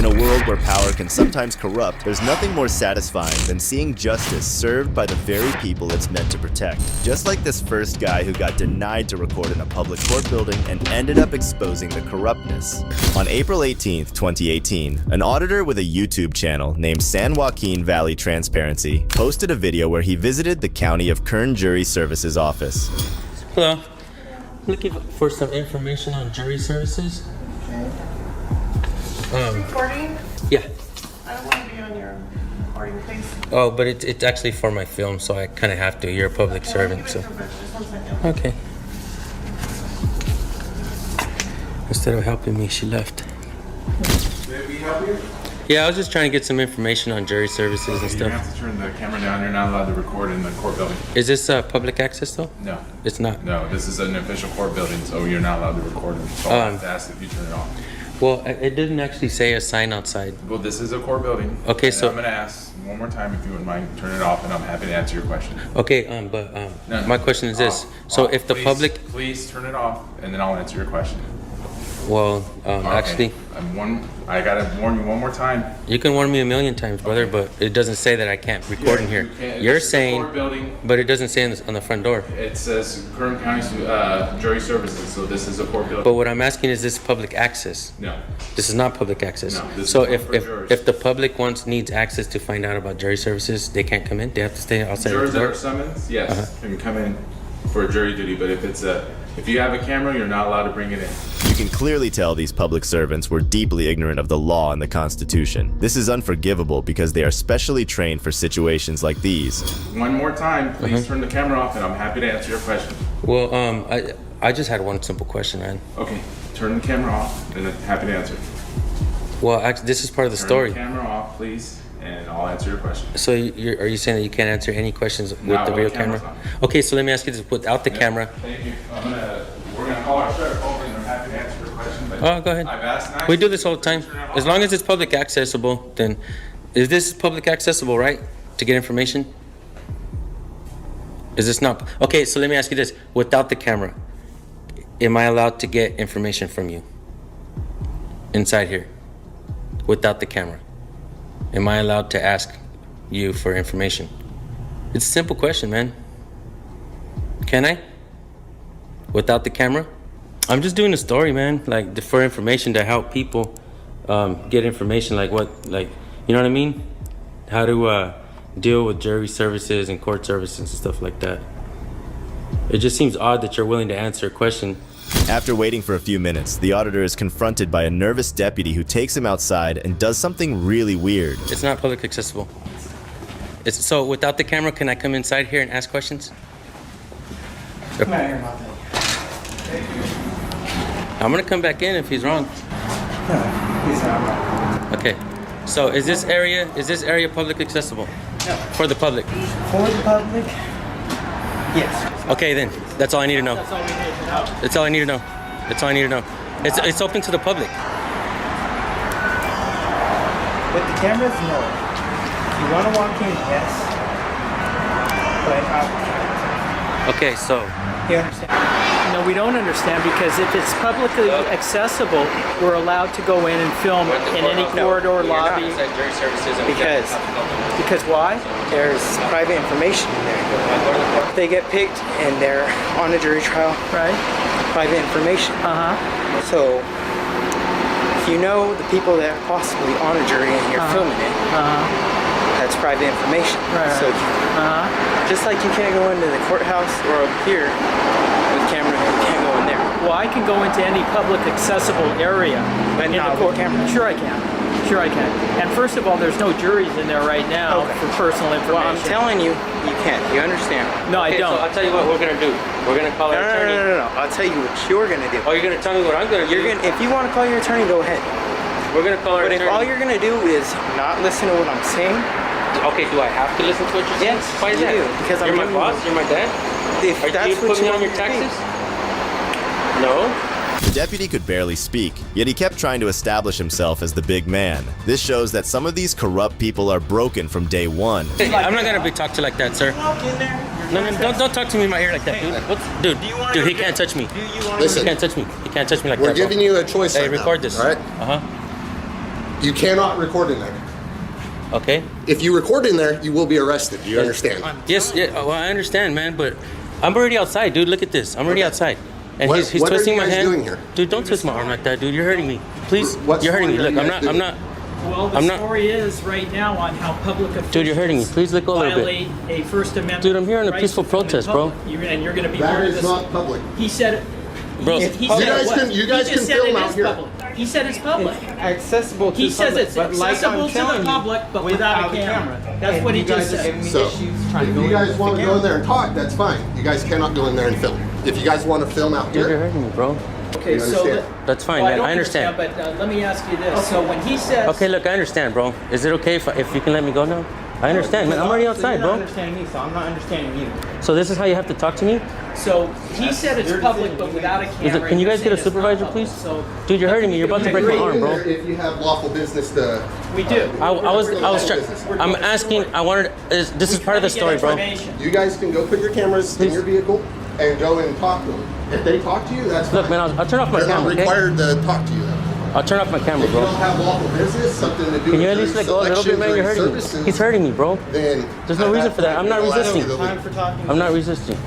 In a world where power can sometimes corrupt, there's nothing more satisfying than seeing justice served by the very people it's meant to protect. Just like this first guy who got denied to record in a public court building and ended up exposing the corruptness. On April 18th, 2018, an auditor with a YouTube channel named San Joaquin Valley Transparency posted a video where he visited the County of Kern Jury Services office. Hello. I'm looking for some information on jury services. Recording? Yeah. I don't want to be on your recording, please. Oh, but it's actually for my film, so I kind of have to. You're a public servant, so. Just 1 second. Okay. Instead of helping me, she left. May we help you? Yeah, I was just trying to get some information on jury services and You're gonna stuff. have to turn the camera down. You're not allowed to record in the court building. Is this public access though? No. It's not. No, this is an official court building, so you're not allowed to record it. So I have to ask if you turn it off. Well, it didn't actually say a sign outside. Well, this is a court building. Okay, and so- I'm gonna ask one more time if you wouldn't mind turn it off, and I'm happy to answer your question. Okay, No, my question is this. So if the please, public, please turn it off, and then I'll answer your question. well, Okay. actually, I gotta warn you one more time. you can warn me a million times, brother, but it doesn't say that I can't record in here. You can't. You're This is a saying, court building. but it doesn't say on the front door. It says Kern County Jury Services, so this is a court building. But what I'm asking is this public access? No. This is not public access. No, this So is if, for if, jurors. if the public needs access to find out about jury services, they can't come in? They have to stay outside Jurors the that door? are summoned, yes, can come in for jury duty, but if you have a camera, you're not allowed to bring it in. You can clearly tell these public servants were deeply ignorant of the law and the Constitution. This is unforgivable because they are specially trained for situations like these. One more time, please turn the camera off, and I'm happy to answer your question. Well, I just had one simple question, man. Okay, turn the camera off, and I'm happy to answer. Well, actually, this is part of the Turn story. the camera off, please, and I'll answer your question. So are you saying that you can't answer any questions with No, the the video camera's camera? on. Okay, so let me ask you this, without the camera. Thank you. We're gonna call our sheriff over, and I'm happy to answer your question, but Oh, go ahead. I've asked nicely. We do this all the time. Turn it off. As long as it's public accessible, then is this public accessible, right? To get information? Is this not? Okay, so let me ask you this. Without the camera, am I allowed to get information from you? Inside here? Without the camera? Am I allowed to ask you for information? It's a simple question, man. Can I? Without the camera? I'm just doing a story, man. Like for information to help people get information, like you know what I mean? How to deal with jury services and court services and stuff like that. It just seems odd that you're willing to answer a question. After waiting for a few minutes, the auditor is confronted by a nervous deputy who takes him outside and does something really weird. It's not public accessible. So without the camera, can I come inside here and ask questions? I'm gonna come back in if he's wrong. He's not wrong. Okay. So is this area public accessible? No. For the public? For the public? Yes. Okay, then. That's all I need to know. That's all we need to know. That's all I need to know. That's all I need to know. It's open to the public. With the cameras, no. If you want to walk in, yes. But Okay, so you understand? No, we don't understand because if it's publicly accessible, we're allowed to go in and film in any corridor, lobby. Because why? There's private information in there. They get picked and they're on a jury trial. Right? Private information. So, if you know the people that are possibly on a jury and you're filming it, that's private information. Right. So, just like you can't go into the courthouse or up here with camera, you can't go in there. Well, I can go into any public accessible area. But in not the with camera. Sure I can. Sure I can. And first of all, there's no juries in there right now Okay. for personal information. Well, I'm telling you, you can't. You understand? No, I okay, don't. So I'll tell you what we're gonna do. We're gonna call our attorney. No. I'll tell you what you're gonna do. Oh, you're gonna tell me what I'm gonna do? You're gonna, if you want to call your attorney, go ahead. We're gonna call our But attorney. if all you're gonna do is not listen to what I'm saying, Okay, do I have to listen to what you're saying? Yes, Why is you that? do, because I'm you're my giving boss. you- You're my dad. if Are that's you what put you me on want your to do. taxes? No. The deputy could barely speak, yet he kept trying to establish himself as the big man. This shows that some of these corrupt people are broken from day one. Hey, I'm not gonna be talked to like that, sir. Walk in there. No, don't talk to me in my ear like that, dude. Dude, Do you want dude, to he can't touch me. Do you want He Listen. can't touch me. He can't touch me like We're that. bro. giving you a choice Hey, right record now, this. all right? You cannot record in there. Okay. If you record in there, you will be arrested. Do you understand? Yes. Yeah. Well, I understand, man. But I'm already outside, dude. Look at this. I'm already outside. And What- he's what are twisting you my guys hand. doing here? Dude, don't twist my arm like that, dude. You're hurting me. Please. What You're hurting me. story are Look, you I'm guys not. Well, the I'm not- story is right now on how public officials Dude, you're hurting me. Please let go a little bit. violate a First Amendment. Dude, I'm here on a right peaceful to film in protest, bro. public. And you're going to be That part of is this. not public. He said it. Bro. He You said guys it was. can- you guys He just can said film it out is here. public. He said it's public. Accessible to He the says public, it's but like accessible I'm to the telling you, public, but without a camera. That's And what he you guys just are said. giving me So, issues trying to if go you in guys with want the to go in camera. there and talk, that's fine. You guys cannot go in there and film. If you guys want to film out Dude, you're here, hurting me, bro. Okay, You so understand? That's fine, well, man. don't I understand. But let me ask you this. So when he says, Okay, look, I understand, bro. Is it okay if you can let me go now? I understand, man. I'm already outside, You're not bro. understanding me, so I'm not understanding you. So this is how you have to talk to me? so he said it's your public, decision. but without a Is camera. it, can you you're guys get a saying it's not supervisor, public. please? So Dude, you're hurting me. You're about to break my agree. arm, in bro. there if you have lawful business to. we do. I was trying. I'm asking. I wanted. This is part of the story, bro. You guys can go put your cameras in your vehicle and go and talk to them. If they talk to you, that's Look, fine. man, I'll turn off my They're not camera, okay? required to talk to you. I'll turn off my camera, If you bro. don't have lawful business, something to do Can with you at your least let go a little bit, man? You're hurting me. services, He's hurting me, bro. Then There's no at reason that for that. point, I'm not we'll ask you resisting. to leave. Time for talking. I'm not resisting.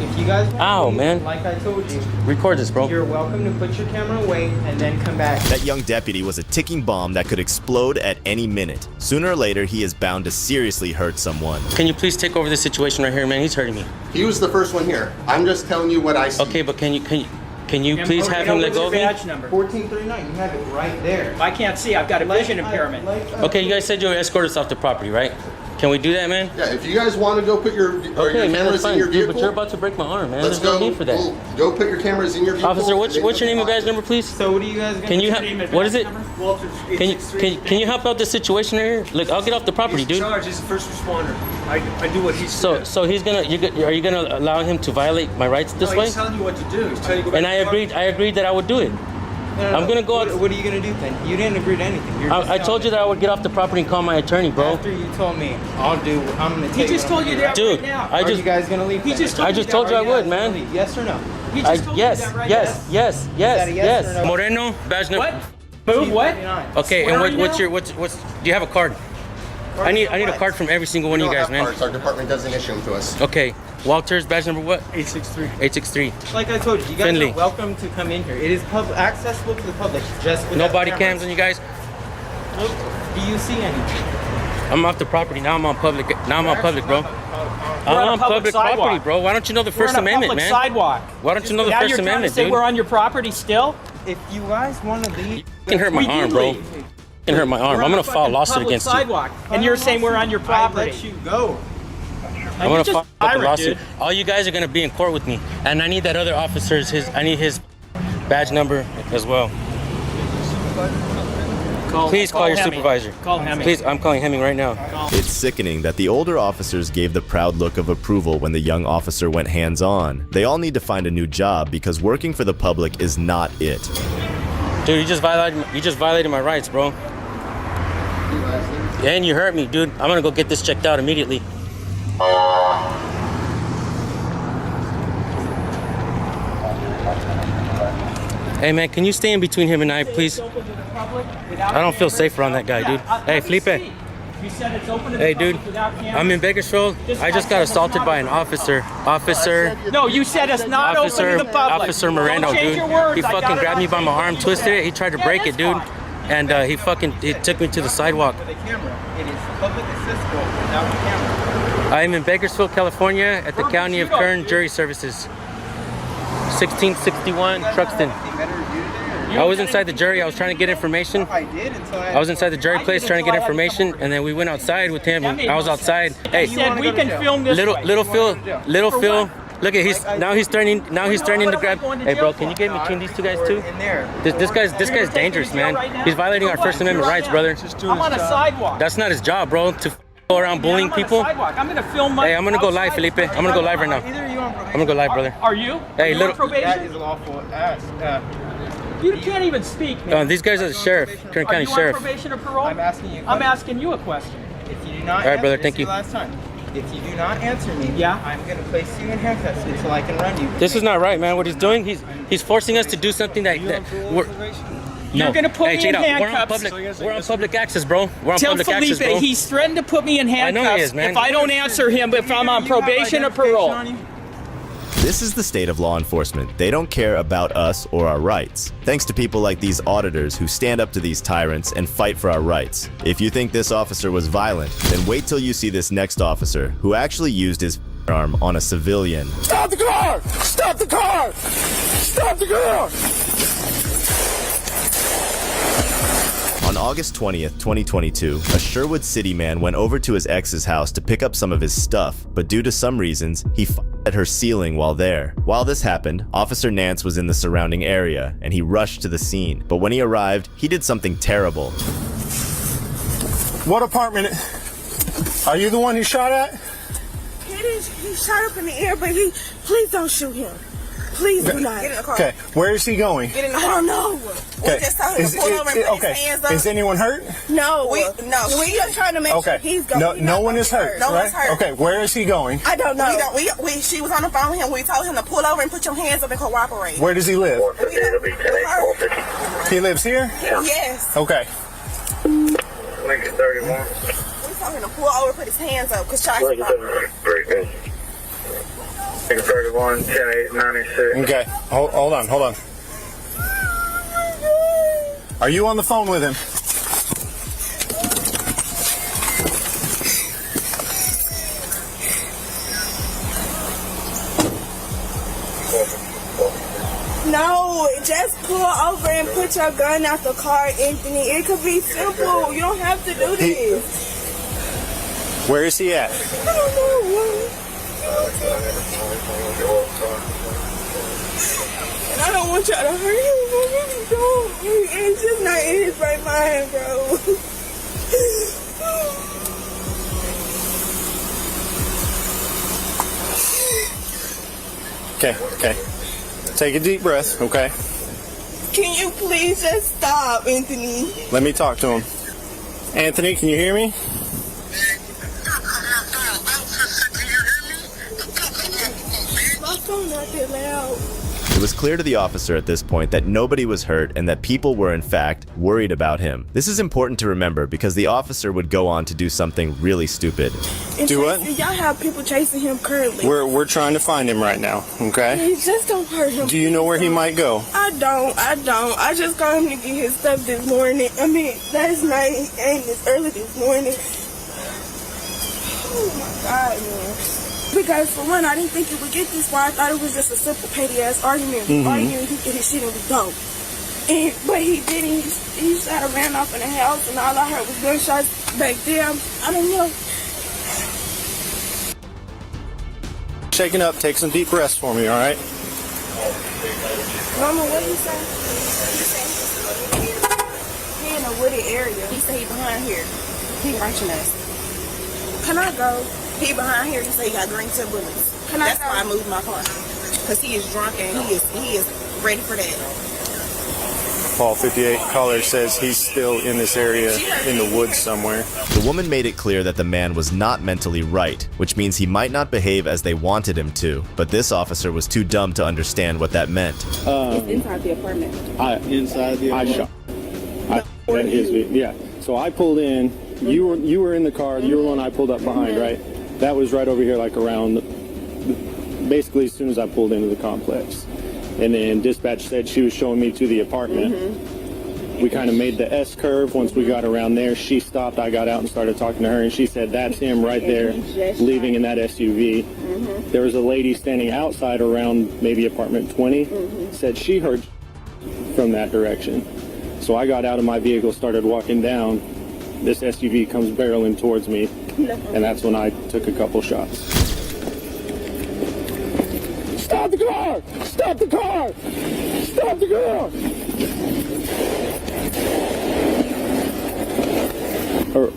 If you guys want Ow, to leave, man. like I told you, Record this, bro. you're welcome to put your camera away and then come back. That young deputy was a ticking bomb that could explode at any minute. Sooner or later, he is bound to seriously hurt someone. Can you please take over this situation right here, man? He's hurting me. He was the first one here. I'm just telling you what I see. Okay, but can you please have him let go of me? Badge number. 1439, you have it right there. I can't see. I've got a vision impairment. Okay, you guys said you would escort us off the property, right? Can we do that, man? Yeah, if you guys want to go put your, or Okay, your man, that's cameras in fine. your Dude, vehicle, but you're about to break my arm, man. let's There's go. no need for that. We'll go put your cameras in your vehicle. Officer, what's and then your you name can and badge talk. number, please? So what are you guys gonna Can you Name and what is badge it? number? Walter, Can you help out this situation right here? Look, I'll get off the property, He's in dude. charge. He's a first responder. I do what he's So he's gonna are you gonna allow him to violate my rights this no, way? he's telling you what to do. He's telling you to go back And I to the car. agreed that I would do it. No, I'm gonna go What, out- what are you gonna do then? You didn't agree to anything. You're just I told telling you that I would get off the property and call my attorney, bro. After you told me, I'm gonna He take just told you that Dude, right now. I Are just you guys gonna leave? He then? just told I you just that told you right I now. would, man. Leave, yes or no? He just told you yes, that right yes, now. yes, yes, that a yes yes. or no? Moreno, badge number. What? Move what? 1439. Okay, Swear and right what's now? your what's do you have a card? I need a card from every single one We of you don't guys, have man. cards. Our department doesn't issue them to us. Okay, Walter's badge number what? 863. 863. Like I told you, you guys Finley. are welcome to come in here. It is accessible to the public. Just without No body cameras. cams on you guys. Look, do you see anything? I'm off the property now. I'm on public. Now I'm on public, bro. We're I'm on a on public public property, sidewalk. bro. Why don't you know the We're First on a Amendment, public man? sidewalk. Why don't you know the Now First you're trying Amendment, to say dude? we're on your property still? If you guys want to leave, You can hurt my We arm, did bro. leave. You can hurt my arm. We're I'm on gonna a file a fucking lawsuit public against you. sidewalk, and you're saying we're on your I property. let you go. I'm gonna just file a pirate, lawsuit. dude. All you guys are gonna be in court with me, and I need that other officer's I need his badge number as well. Please call your Hemming. supervisor. Call Hemming. Please, I'm calling Hemming right now. It's sickening that the older officers gave the proud look of approval when the young officer went hands-on. They all need to find a new job because working for the public is not it. Dude, you just violated my rights, bro. And you hurt me, dude. I'm gonna go get this checked out immediately. Hey man, can you stay in between him and I, please? I don't feel safe around that guy, dude. Hey, Felipe. You said it's open to the Hey, public dude. without cameras. I'm in Bakersfield. I just got assaulted by an officer. Officer No, you said it's not open to the public. Officer Moreno, Don't change dude. your words. He I got fucking it grabbed on me by my tape. arm, twisted it. He tried to Yeah, break that's it, dude. fine. And he took me to the sidewalk. With a camera, it is public accessible without a camera. I am in Bakersfield, California, at the County of Kern Jury Services. 1661 Truxton. I was inside the jury. I was trying to get information. I did until I was inside the jury place trying to get information, and then we went outside with him. I was outside. Hey, He said we can film this way. little Phil. Look at he's threatening to grab. Hey, bro, can you get in between these two guys too? In there. This guy's dangerous, man. He's violating our First Amendment rights, brother. I'm on a sidewalk. That's not his job, bro. To go around bullying I'm on a people. sidewalk. I'm gonna film my. Hey, I'm gonna go live, outside. Felipe. I'm gonna go live right now. Either you on I'm gonna go live, brother. Are you? Hey, Are you little- on probation? That is lawful. You can't even speak, man. These guys are the sheriff, Kern Are County you Sheriff. on probation or parole? I'm asking you a I'm question. asking you a question. If you do not All right, brother, answer, thank this you. is the last time. If you do not answer me, Yeah? I'm gonna place you in handcuffs until I can run you. This is not right, man. What he's doing, he's forcing us to do something that we're. You're gonna put Hey, me check in it out. handcuffs. We're on public access, bro. We're on Tell public Felipe access, bro. he's threatened to put me in I handcuffs know he is, man. if I don't answer him if I'm on probation or parole. This is the state of law enforcement. They don't care about us or our rights. Thanks to people like these auditors who stand up to these tyrants and fight for our rights. If you think this officer was violent, then wait till you see this next officer who actually used his arm on a civilian. Stop the car! Stop the car! Stop the car! On August 20th, 2022, a Sherwood City man went over to his ex's house to pick up some of his stuff, but due to some reasons, he at her ceiling while there. While this happened, Officer Nance was in the surrounding area, and he rushed to the scene. But when he arrived, he did something terrible. What apartment? Are you the one he shot at? He shot up in the air, but please don't shoot him. Please do not. Get in the car. Okay, where is he going? Get in the car. I don't know. Okay. We just told him to pull over and put his hands up. Is anyone hurt? No. We just trying to make sure he's going. No one is hurt. No right? one's hurt. Okay, where is he going? I don't know. She was on the phone with him. We told him to pull over and put your hands up and cooperate. Where does he live? He lives here? Yes. Okay. Lincoln 31. We told him to pull over and put his hands up because Charles Lincoln 31. Lincoln 31, 10-8-96. Okay, hold on. Are you on the phone with him? No, just pull over and put your gun out the car, Anthony. It could be simple. You don't have to do this. Where is he at? I don't know. And I don't want y'all to hurt him. I really don't. It's just not in his right mind, bro. Okay. Take a deep breath, okay? Can you please just stop, Anthony? Let me talk to him. Anthony, can you hear me? My phone not that loud. It was clear to the officer at this point that nobody was hurt and that people were in fact worried about him. This is important to remember because the officer would go on to do something really stupid. Do what? Y'all have people chasing him currently. We're trying to find him right now, okay? Please, just don't hurt him. Do you know where he might go? I don't. I just got him to get his stuff this morning. I mean, last night and this early this morning. Oh my God, man. Because for one, I didn't think it would get this far. I thought it was just a simple petty ass argument. Arguing, he get his shit and we go. But he didn't. He shot and ran off in the house, and all I heard was gunshots back there. I don't know. Shaking up, take some deep breaths for me, all right? Mama, what did he say? He in a wooded area. He said he behind here. He watching us. Can I go? He behind here. He said he got green tip bullets. That's why I moved my car. Because he is drunk and he is ready for that. Paul 58 caller says he's still in this area in the woods somewhere. The woman made it clear that the man was not mentally right, which means he might not behave as they wanted him to, but this officer was too dumb to understand what that meant. It's inside the apartment. Yeah. So I pulled in. You were in the car. You were the one I pulled up behind, right? That was right over here, like around, basically as soon as I pulled into the complex. And then dispatch said she was showing me to the apartment. We kind of made the S curve. Once we got around there, she stopped. I got out and started talking to her, and she said, that's him right there, leaving in that SUV. There was a lady standing outside around maybe apartment 20, said she heard from that direction. So I got out of my vehicle, started walking down. This SUV comes barreling towards me, and that's when I took a couple shots. Stop the car! Stop the car! Stop the car!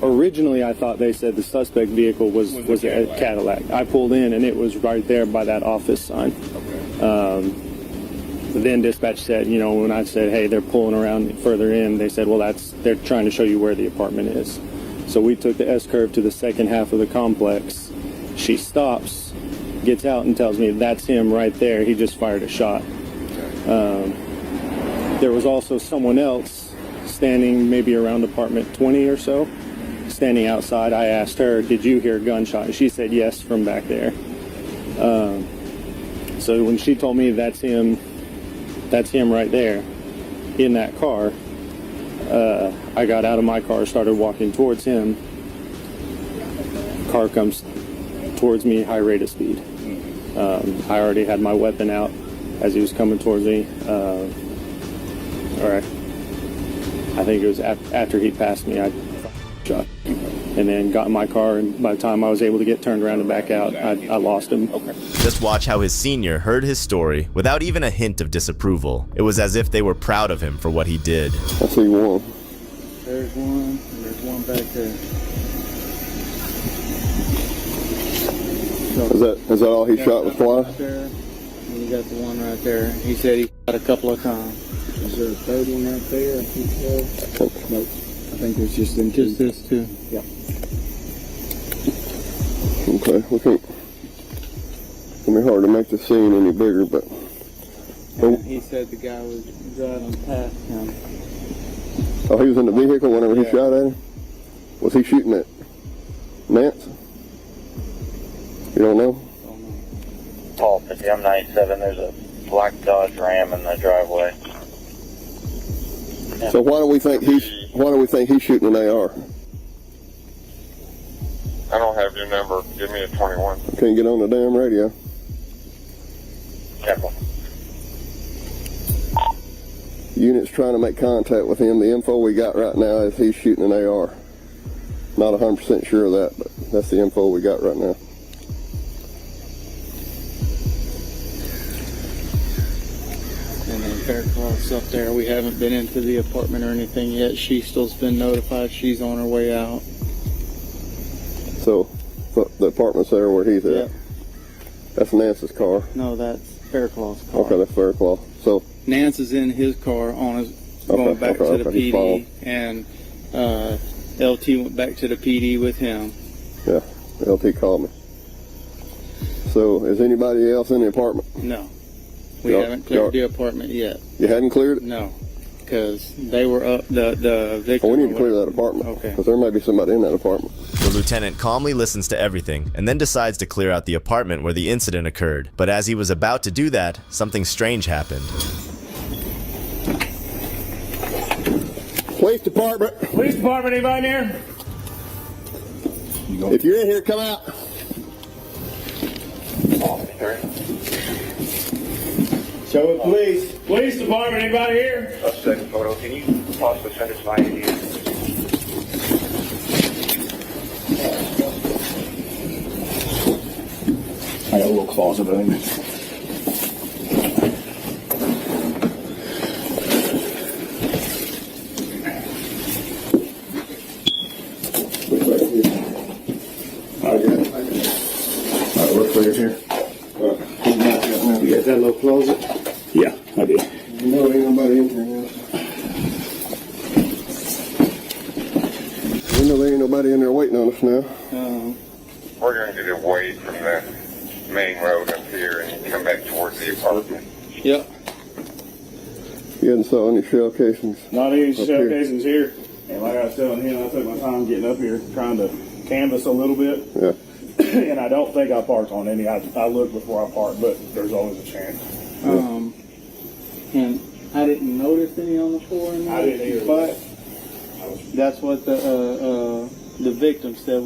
Originally, I thought they said the suspect vehicle was a Cadillac. I pulled in, and it was right there by that office sign. Then dispatch said, when I said, hey, they're pulling around further in, they said, well, they're trying to show you where the apartment is. So we took the S-curve to the second half of the complex. She stops, gets out and tells me that's him right there. He just fired a shot. There was also someone else standing maybe around apartment 20 or so, standing outside. I asked her, did you hear a gunshot? And she said yes from back there. So when she told me that's him right there in that car, I got out of my car, started walking towards him. Car comes towards me, high rate of speed. I already had my weapon out as he was coming towards me. Or I think it was after he passed me, I shot him. And then got in my car, and by the time I was able to get turned around and back out, I lost him. Just watch how his senior heard his story without even a hint of disapproval. It was as if they were proud of him for what he did. I see one. There's one, and there's one back there. Is that all he shot with fly? Right there, and you got the one right there. He said he shot a couple of times. Is there a third one right there? I think so. Nope. I think there's just this two. Yeah. Okay, we can't. It's gonna be hard to make the scene any bigger, but. And he said the guy was driving past him. Oh, he was in the vehicle whenever he shot at him? Was he shooting at Nance? You don't know? Paul 50, I'm 97. There's a black Dodge Ram in the driveway. So why do we think he's shooting an AR? I don't have your number. Give me a 21. Can't get on the damn radio. Careful. Unit's trying to make contact with him. The info we got right now is he's shooting an AR. Not 100% sure of that, but that's the info we got right now. And then Faircloth's up there. We haven't been into the apartment or anything yet. She still's been notified. She's on her way out. So the apartment's there where he's at. Yep. That's Nance's car. No, that's Faircloth's car. Okay, that's Faircloth. So Nance is in his car going back to the he's PD, following. and LT went back to the PD with him. Yeah, LT called me. So is anybody else in the apartment? No, we haven't cleared the apartment yet. You hadn't cleared it? No, because they were up the victim. Well, we need to clear that apartment. Okay. Because there may be somebody in that apartment. The lieutenant calmly listens to everything and then decides to clear out the apartment where the incident occurred. But as he was about to do that, something strange happened. Police department. Police department, anybody in here? If you're in here, come out. Show it, police. Police department, anybody here? Second photo. Can you possibly send us my ID? I got a little closet, but I think. Clear here. You got that little closet? Yeah, I do. No, ain't nobody in here now. We know there ain't nobody in there waiting on us now. We're going to get away from the main road up here and come back towards the apartment. Yep. You hadn't saw any shell casings? Not any shell here. casings here. And like I was telling him, I took my time getting up here, trying to canvass a little bit. Yeah. And I don't think I parked on any. I looked before I parked, but there's always a chance. And I didn't notice any on the floor in there. I didn't either. But that's what the victim said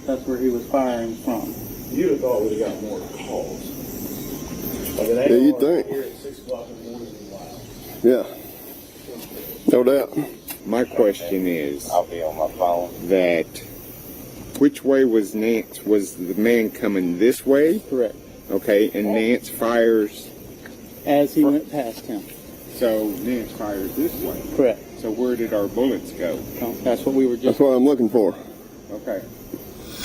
that's where he was firing from. You'd have thought we'd have got more calls. Like an Yeah, you'd think. Here at 6 o'clock in the morning is loud. Yeah. No doubt. My question is I'll be on my phone. that which way was Nance? Was the man coming this way? Correct. Okay, and Nance fires. As he went past him. So Nance fires this way. Correct. So where did our bullets go? No, that's what we were just. That's what I'm looking for. Okay.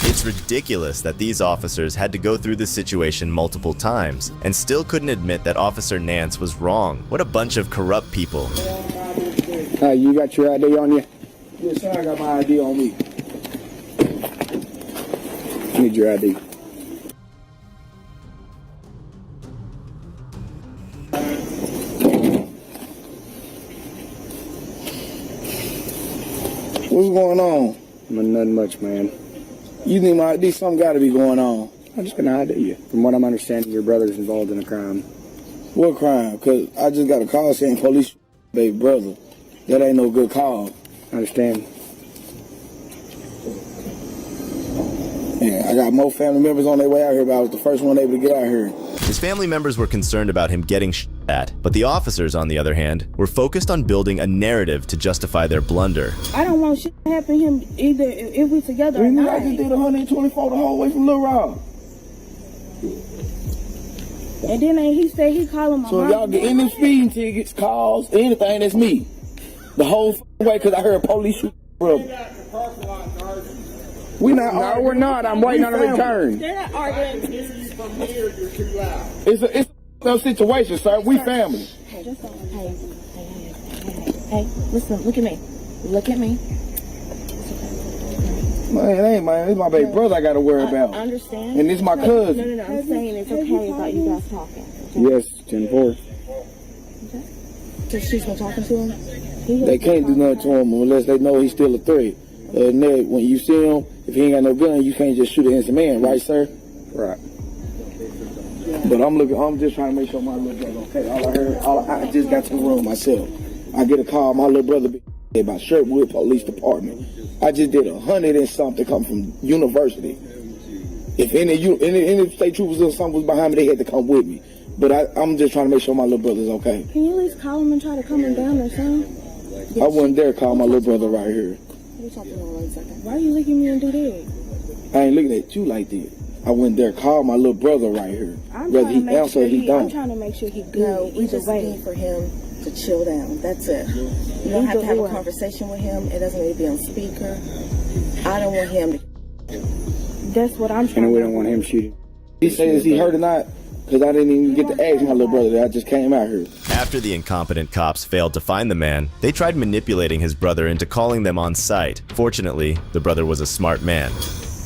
It's ridiculous that these officers had to go through this situation multiple times and still couldn't admit that Officer Nance was wrong. What a bunch of corrupt people. You got your ID on you? Yes, sir, I got my ID on me. Need your ID. going on? Nothing much, man. You think something got to be going on? I'm just gonna hide you. From what I'm understanding, your brother's involved in a crime. What crime? Because I just got a call saying police baby brother. That ain't no good call. I understand. Yeah, I got more family members on their way out here, but I was the first one able to get out here. His family members were concerned about him getting at, but the officers, on the other hand, were focused on building a narrative to justify their blunder. I don't want shit to happen to him either if we together or not. I just did 124 the whole way from Little Rock. And then he said he calling my So mom. if y'all get any speeding tickets, calls, anything, that's me. The whole way, because I heard police shoot brother. We not. No, we're not. I'm waiting on a return. They're not arguing. It's no situation, sir. We family. Hey, listen, look at me. Look at me. Man, it ain't man. It's my baby brother I got to worry about. I understand. And this my cousin. No. I'm saying it's okay about you guys talking. Yes, 10-4. So she's been talking to him? They can't do nothing to him unless they know he's still a threat. And then when you see him, if he ain't got no gun, you can't just shoot against a man, right, sir? Right. But I'm just trying to make sure my little brother okay. I just got to the room myself. I get a call, my little brother be about Sherwood Police Department. I just did 100 and something come from university. If any state troopers or something was behind me, they had to come with me. But I'm just trying to make sure my little brother's okay. Can you at least call him and try to calm him down or something? Yes. I wouldn't dare call my little brother right here. You talk to him 1 second. Why are you looking at me and do that? I ain't looking at you like that. I wouldn't dare call my little brother right here. Whether he answer or he don't. I'm trying to make sure he good. No, we just need for him to chill down. That's it. You don't have to have a conversation with him. It doesn't need to be on speaker. I don't want him to. That's what I'm trying And we don't want him shooting. He said, is he hurt or not? Because I didn't even get to ask my little brother that. I just came out here. After the incompetent cops failed to find the man, they tried manipulating his brother into calling them on site. Fortunately, the brother was a smart man.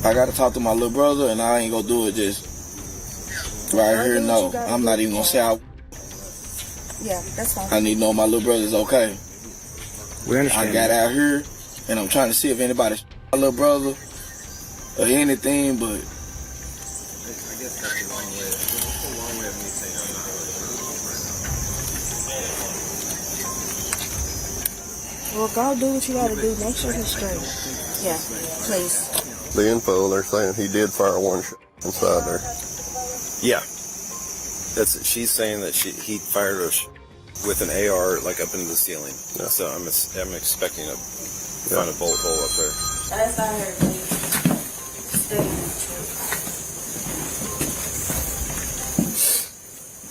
I got to talk to my little brother, and I ain't going to do it just right here. No, I'm not even going to say I... Yeah, that's fine. I need to know my little brother's okay. We understand. I got out here, and I'm trying to see if anybody my little brother or anything, but... I guess that's the wrong way. That's the wrong way of me saying I'm not really. Well, go do what you gotta do. Make sure he's straight. Yeah, please. The info, they're saying he did fire one shot inside there. Yeah, she's saying that he fired with an AR like up into the ceiling. Yeah. So I'm expecting to find a bullet hole up there. That's not her, please.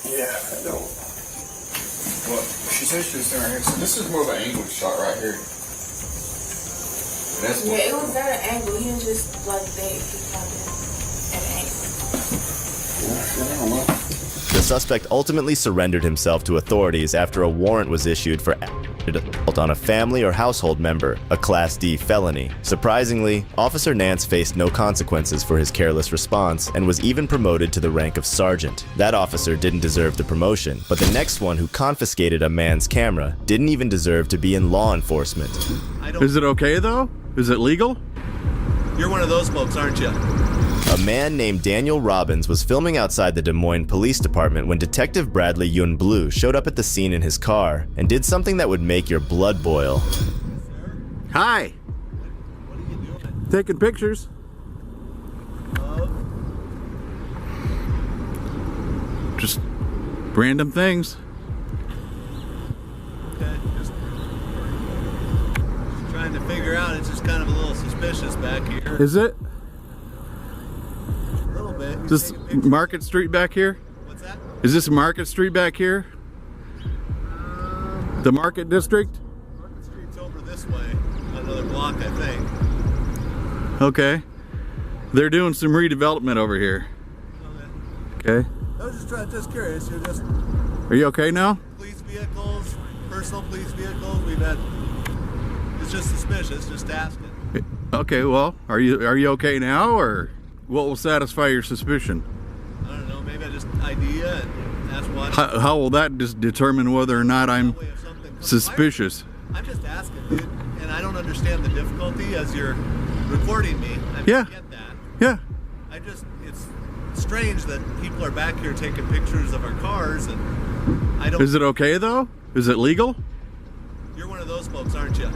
Yeah, I don't. Well, she said she was standing right here. So this is more of an angled shot right here. That's Yeah, it was at an angle. He was just like that. He shot at an angle. The suspect ultimately surrendered himself to authorities after a warrant was issued for assault on a family or household member, a Class D felony. Surprisingly, Officer Nance faced no consequences for his careless response and was even promoted to the rank of sergeant. That officer didn't deserve the promotion, but the next one who confiscated a man's camera didn't even deserve to be in law enforcement. Is it okay though? Is it legal? You're one of those folks, aren't you? A man named Daniel Robbins was filming outside the Des Moines Police Department when Detective Bradley Yun Blue showed up at the scene in his car and did something that would make your blood boil. Hi. Taking pictures. Just random things. Okay, just trying to figure out. It's just kind of a little suspicious back here. Is it? A little bit. Is this Market Street back here? What's that? Is this Market Street back here? The Market District? Market Street's over this way, another block, I think. Okay. They're doing some redevelopment over here. Okay. I was just curious. You're just Are you okay now? police vehicles, personal police vehicles. We've had. It's just suspicious. Just asking. Okay, well, are you okay now, or what will satisfy your suspicion? I don't know. Maybe I just idea and that's what. How will that just determine whether or not I'm suspicious? I'm just asking, dude, and I don't understand the difficulty as you're recording me. I Yeah. get that. Yeah. It's strange that people are back here taking pictures of our cars, and I don't. Is it okay though? Is it legal? You're one of those folks, aren't you?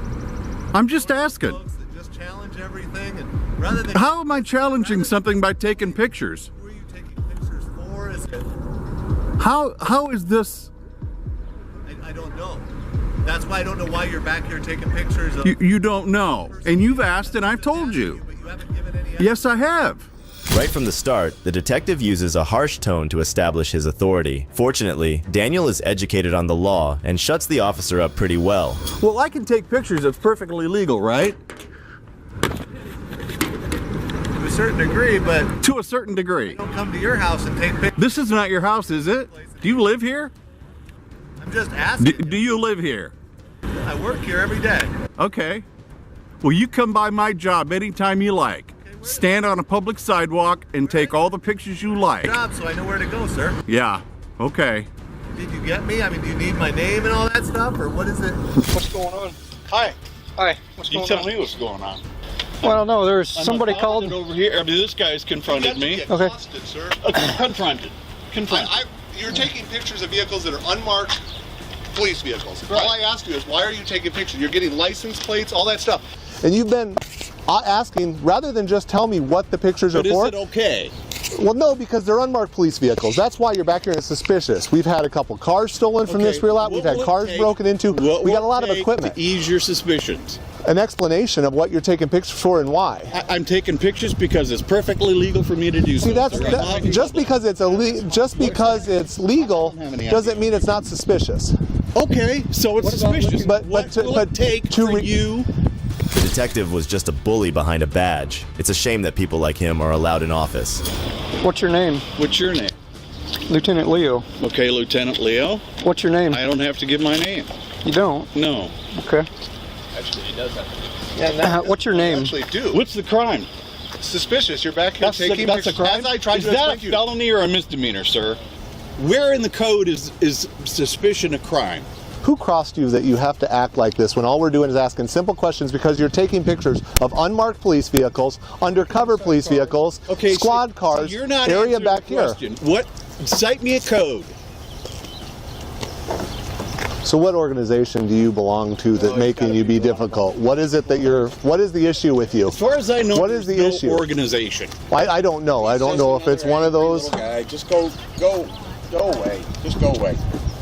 I'm just asking. Folks that just challenge everything, and rather than. How am I challenging something by taking pictures? Who are you taking pictures for? Is it? How is this? I don't know. That's why I don't know why you're back here taking pictures of. You don't know, and you've asked, and I've told you. But you haven't given any. Yes, I have. Right from the start, the detective uses a harsh tone to establish his authority. Fortunately, Daniel is educated on the law and shuts the officer up pretty well. Well, I can take pictures. It's perfectly legal, right? To a certain degree, but. To a certain degree. I don't come to your house and take pictures. This is not your house, is it? Do you live here? I'm just asking. Do you live here? I work here every day. Okay. Well, you come by my job anytime you like. Stand on a public sidewalk and take all the pictures you like. Job, so I know where to go, sir. Yeah. Okay. Did you get me? I mean, do you need my name and all that stuff, or what is it? What's going on? Hi. Hi. What's going on? You tell me what's going on. Well, no, there's somebody called. Over here. This guy's confronted me. Okay. Busted, sir. Confronted. You're taking pictures of vehicles that are unmarked police vehicles. Right. All I asked you is, why are you taking pictures? You're getting license plates, all that stuff. And you've been asking, rather than just tell me what the pictures are for. Is it okay? Well, no, because they're unmarked police vehicles. That's why you're back here and it's suspicious. We've had a couple cars stolen from this rear lot. We've had cars broken into. We got a lot of equipment. To ease your suspicions. An explanation of what you're taking pictures for and why. I'm taking pictures because it's perfectly legal for me to do so. See, that's just because it's legal doesn't mean it's not suspicious. Okay, so it's suspicious. But you? The detective was just a bully behind a badge. It's a shame that people like him are allowed in office. What's your name? What's your name? Lieutenant Leo. Okay, Lieutenant Leo. What's your name? I don't have to give my name. You don't? No. Okay. Actually, he does have to. What's your name? I actually do. What's the crime? Suspicious. You're back here taking that's pictures. a crime? As I tried Is to that explain a felony or a misdemeanor, sir? Where in the code is suspicion a crime? Who crossed you that you have to act like this when all we're doing is asking simple questions because you're taking pictures of unmarked police vehicles, undercover police vehicles, squad cars, you're not area answering back the here. question. What? Cite me a code. So what organization do you belong to that's making you be difficult? What is it that what is the issue with you? As far as I know, what is the issue? Organization. I don't know. I don't know if it's one of those. Little guy, just go away. Just go away.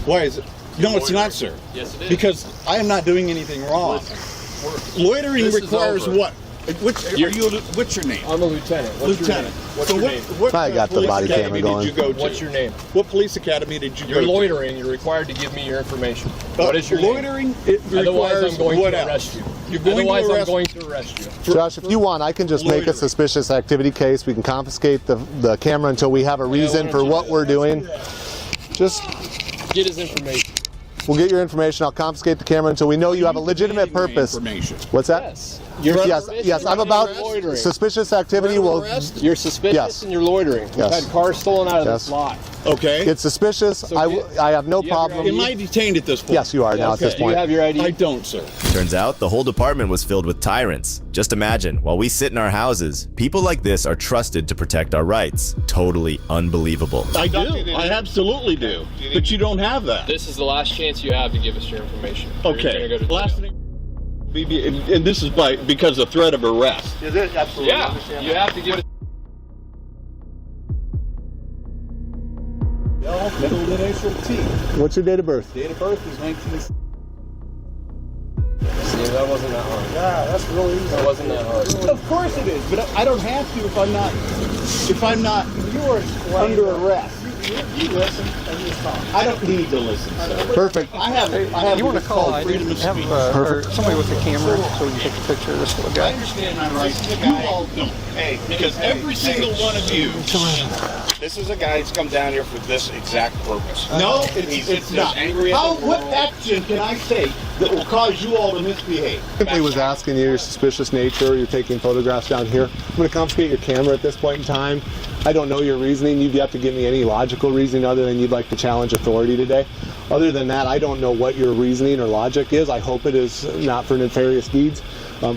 Why is it? No, it's not, sir. Yes, it is. Because I am not doing anything wrong. Loitering requires what? What's your name? I'm a lieutenant. Lieutenant. What's your name? I got the body camera going. Did you go to? What's your name? What police academy did you go to? You're loitering. You're required to give me your information. What is your loitering? name? It Otherwise, requires I'm going what to else? arrest you. You're going Otherwise, to arrest I'm going to arrest you. Josh, if you want, I can just make a suspicious activity case. We can confiscate the camera until we have a reason for what we're doing. Just get his information. We'll get your information. I'll confiscate the camera until we know you have a legitimate purpose. What's that? Yes. Yes. I'm about suspicious activity. You're suspicious and you're loitering. We've had cars stolen out of this lot. Okay. It's suspicious. So I have no problem. Am I detained at this point? Yes, you are now at this point. Do you have your ID? I don't, sir. Turns out the whole department was filled with tyrants. Just imagine, while we sit in our houses, people like this are trusted to protect our rights. Totally unbelievable. I do. I absolutely do. But you don't have that. This is the last chance you have to give us your information. Okay. Last thing. And this is because of threat of arrest. Is it? Absolutely. Yeah. You have to give it. Middle initial T. What's your date of birth? Date of birth is 19. See, that wasn't that hard. Yeah, that's really easy. That wasn't that hard. Of course it is, but I don't have to if I'm not under arrest. You listen and you talk. I don't need to listen. Perfect. I have you want to call freedom of speech. or somebody with a camera so we can take a picture of this little I guy. understand my rights. You all don't. Hey, Because every single one of you. this is a guy who's come down here for this exact purpose. No, it's not. Angry at the What world. action can I take that will cause you all to misbehave. Simply was asking you your suspicious nature, you're taking photographs down here. I'm going to confiscate your camera at this point in time. I don't know your reasoning. You'd have to give me any logical reasoning other than you'd like to challenge authority today. Other than that, I don't know what your reasoning or logic is. I hope it is not for nefarious deeds.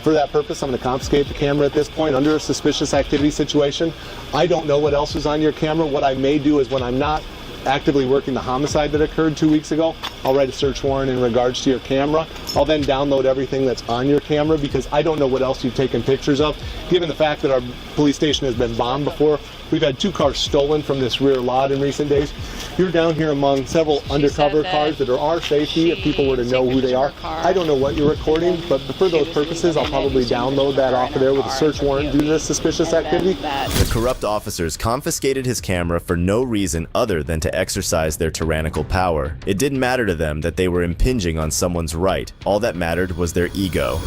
For that purpose, I'm going to confiscate the camera at this point under a suspicious activity situation. I don't know what else is on your camera. What I may do is when I'm not actively working the homicide that occurred 2 weeks ago, I'll write a search warrant in regards to your camera. I'll then download everything that's on your camera because I don't know what else you've taken pictures of. Given the fact that our police station has been bombed before, we've had 2 cars stolen from this rear lot in recent days. You're down here among several undercover cars that are our safety if people were to know who they are. I don't know what you're recording, but for those purposes, I'll probably download that off of there with a search warrant due to this suspicious activity. The corrupt officers confiscated his camera for no reason other than to exercise their tyrannical power. It didn't matter to them that they were impinging on someone's right. All that mattered was their ego.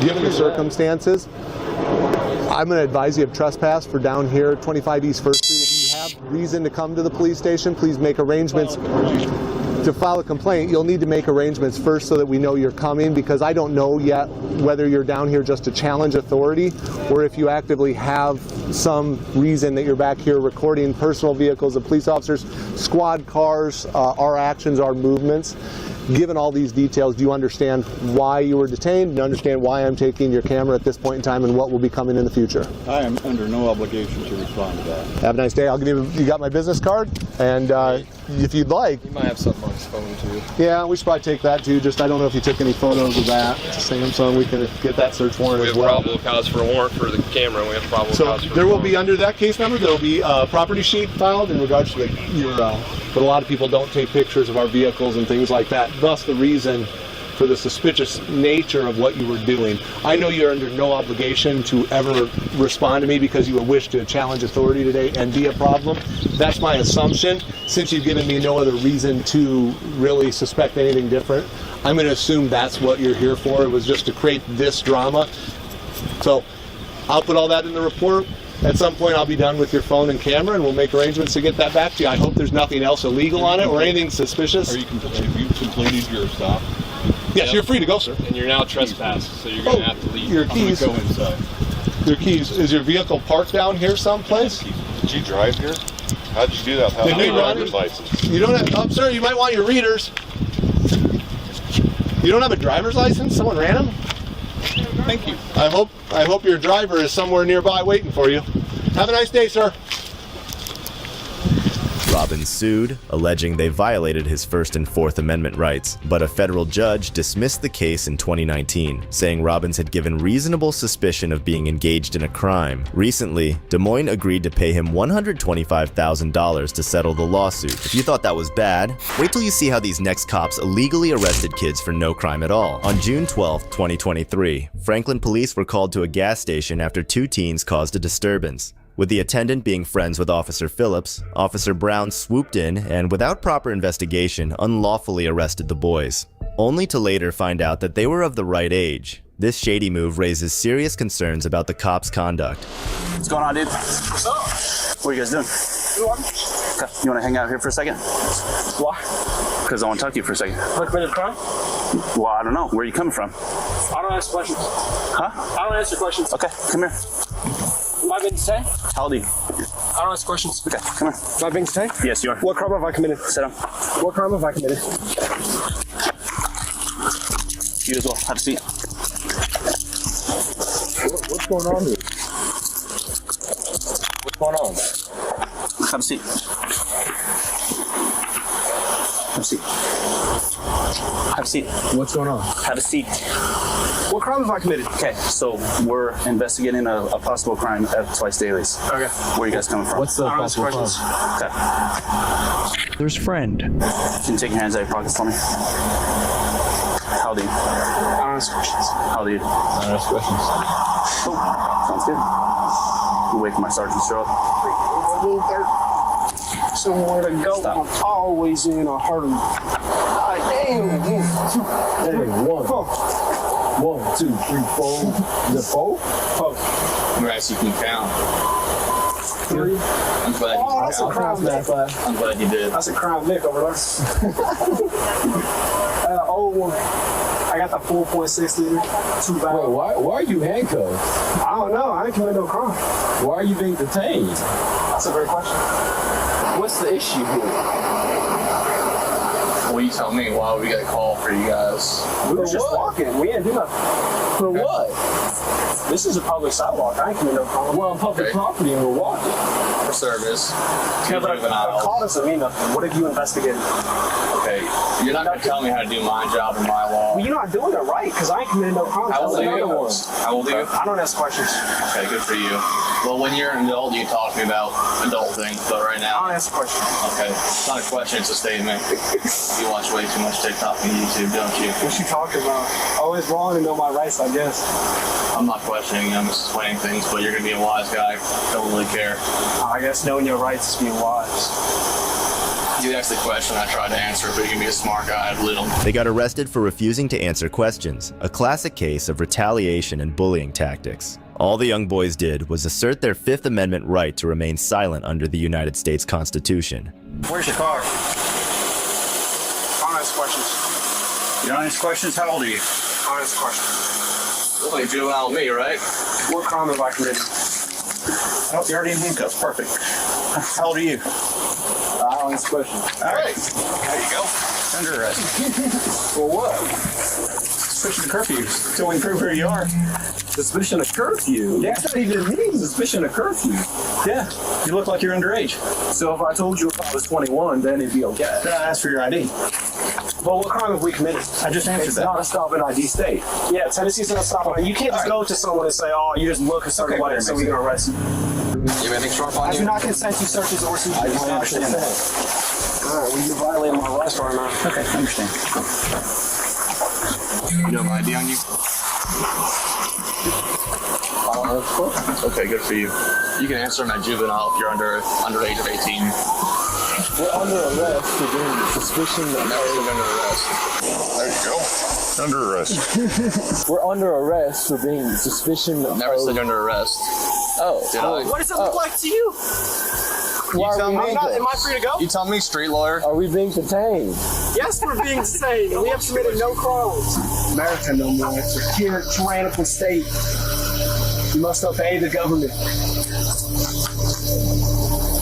Given the circumstances, I'm going to advise you of trespass for down here, 25 East First Street. If you have reason to come to the police station, please make arrangements. To file a complaint, you'll need to make arrangements first so that we know you're coming, because I don't know yet whether you're down here just to challenge authority or if you actively have some reason that you're back here recording personal vehicles of police officers, squad cars, our actions, our movements. Given all these details, do you understand why you were detained? Do you understand why I'm taking your camera at this point in time and what will be coming in the future? I am under no obligation to respond to that. Have a nice day. I'll give you got my business card, and if you'd like. He might have something on his phone too. Yeah, we should probably take that too. Just I don't know if you took any photos of that. It's a Samsung. We can get that search warrant as well. We have probable cause for a warrant for the camera. We have probable cause for there will be, under that case number, there will be a property sheet filed in regards to your, but a lot of people don't take pictures of our vehicles and things like that. Thus the reason for the suspicious nature of what you were doing. I know you're under no obligation to ever respond to me because you wish to challenge authority today and be a problem. That's my assumption. Since you've given me no other reason to really suspect anything different, I'm going to assume that's what you're here for. It was just to create this drama. So I'll put all that in the report. At some point I'll be done with your phone and camera and we'll make arrangements to get that back to you. I hope there's nothing else illegal on it or anything suspicious. Have you completed your stop? Yes, you're free to go, sir. And you're now trespassed, so you're going to have to leave. Your keys. I'm gonna go inside. Your keys. Is your vehicle parked down here someplace? Did you drive here? How'd you do that? How Did did you you run? driver's license? You don't have, oh, sir, you might want your readers. You don't have a driver's license? Someone ran them? Thank you. I hope your driver is somewhere nearby waiting for you. Have a nice day, sir. Robbins sued, alleging they violated his First and Fourth Amendment rights, but a federal judge dismissed the case in 2019, saying Robbins had given reasonable suspicion of being engaged in a crime. Recently, Des Moines agreed to pay him $125,000 to settle the lawsuit. If you thought that was bad, wait till you see how these next cops illegally arrested kids for no crime at all. On June 12, 2023, Franklin police were called to a gas station after 2 teens caused a disturbance. With the attendant being friends with Officer Phillips, Officer Brown swooped in and, without proper investigation, unlawfully arrested the boys, only to later find out that they were of the right age. This shady move raises serious concerns about the cops' conduct. What's going on, dude? What's up? What are you guys doing? Okay. You want to hang out here for a second? Why? Because I want to talk to you for a second. What, committed a crime? Well, I don't know. Where are you coming from? I don't answer questions. Huh? I don't answer questions. Okay, come here. Am I being detained? How old are you? I don't answer questions. Okay, come here. Am I being detained? Yes, you are. What crime have I committed? Sit down. What crime have I committed? You as well. Have a seat. What's going on here? What's going on? Have a seat. Have a seat. Have a seat. What's going on? Have a seat. What crime have I committed? Okay, so we're investigating a possible crime at Twice Dailies. Okay. Where are you guys coming from? What's the possible crime? Okay. There's friend. Can you take your hands out of your pockets for me? How old are you? I don't answer questions. How old are you? I don't ask questions. Cool. Sounds good. We'll wait for my sergeant to show up. Somewhere to go. Stop. I'm always in a hurry. God damn. Hey, 1, 2, 3, 4. Is it 4? 4. Congrats, you can count. 3. I'm glad you That's a crime lick. I'm glad you did. That's a crime lick over there. Old one. I got the 4.6 liter, 2 barrel. Wait, why are you handcuffed? I don't know. I ain't committed no crime. Why are you being detained? That's a great question. What's the issue here? Well, you tell me. Why would we get a call for you guys? We were just walking. We didn't do nothing. For what? This is a public sidewalk. I ain't committed no crime. We're on public property and we're walking. For service. Yeah, but the call doesn't mean nothing. What have you investigated? Okay, you're not going to tell me how to do my job and my law. Well, you're not doing it right because I ain't committed no crime. How old are you? How old are you? I don't ask questions. Okay, good for you. Well, when you're an adult, you talk to me about adult things, but right now... I don't ask questions. Okay, it's not a question, it's a statement. You watch way too much TikTok and YouTube, don't you? What you talking about? Always wrong to know my rights, I guess. I'm not questioning you, I'm just explaining things, but you're going to be a wise guy. Don't really care. I guess knowing your rights is being wise. You asked the question, I tried to answer, but you can be a smart guy at little. They got arrested for refusing to answer questions, a classic case of retaliation and bullying tactics. All the young boys did was assert their Fifth Amendment right to remain silent under the United States Constitution. Where's your car? I don't ask questions. You don't ask questions? How old are you? I don't ask questions. Look like you're juvenile with me, right? What crime have I committed? Oh, you're already in handcuffs. Perfect. How old are you? I don't ask questions. All right. There you go. Under arrest. For what? Suspicion of curfew. Till we can prove who you are. Suspicion of curfew? Yeah. That's not even mean. Suspicion of curfew. Yeah. You look like you're underage. So if I told you if I was 21, then it'd be okay. Then I asked for your ID. Well, what crime have we committed? I just answered it's that. It's not a stop and ID state. Yeah, Tennessee's not a stop and ID. You can't just go to someone and say, oh, you just look a certain way, so we can arrest you. You have anything sharp on I you? do not consent to searches or seizures. I don't understand that. All right, well, you're violating my rights right now. Okay, I understand. You have ID on you? Okay, good for you. You can answer my juvenile if you're under the age of 18. We're under arrest for being suspicion of... Never been under arrest. There you go. Under arrest. We're under arrest for being suspicion of... Never said under arrest. Oh. Did I? What does it look like to you? You tell me. Am I free to go? You tell me, street lawyer. Are we being detained? Yes, we're being detained. We have committed no crimes. America no more. It's a tyrannical state. You must obey the government.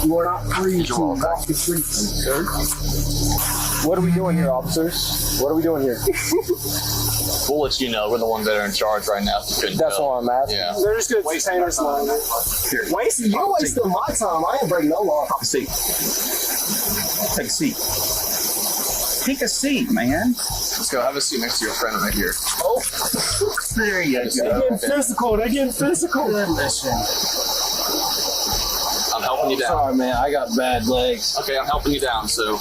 You are not free to walk the streets, sir. What are we doing here, officers? What are we doing here? We'll let you know. We're the ones that are in charge right now. If you couldn't That's tell. all I'm asking. Yeah. They're just going to detain us long. You're wasting my time. I ain't breaking no law. Take a seat. Take a seat. Take a seat, man. Let's go. Have a seat next to your friend right here. Oh, There you go. they're getting physical. They're getting physical. Listen. I'm helping you down. Sorry, man. I got bad legs. Okay, I'm helping you down, so...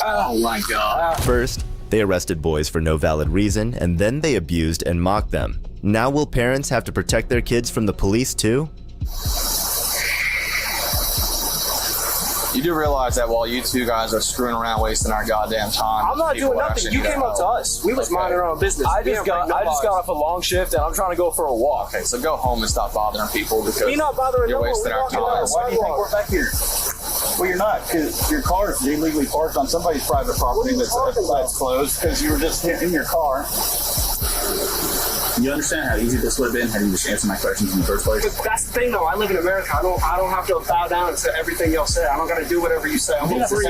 Oh my God. First, they arrested boys for no valid reason, and then they abused and mocked them. Now will parents have to protect their kids from the police too? You do realize that while you two guys are screwing around wasting our goddamn time, I'm not people doing are nothing. actually You came up to us. We was minding our own business. I just got off a long shift and I'm trying to go for a walk. Okay, so go home and stop bothering people because We're not bothering you're no one. wasting We're our walking down time. the Why do you think sidewalk. we're back here? Well, you're not, because your car is illegally parked on somebody's private property that's closed because you were just in your car. You understand how easy this would have been had you just answered my questions in the first place? But that's the thing, though. I live in America. I don't have to bow down to everything y'all say. I don't got to do whatever you say. I'm a free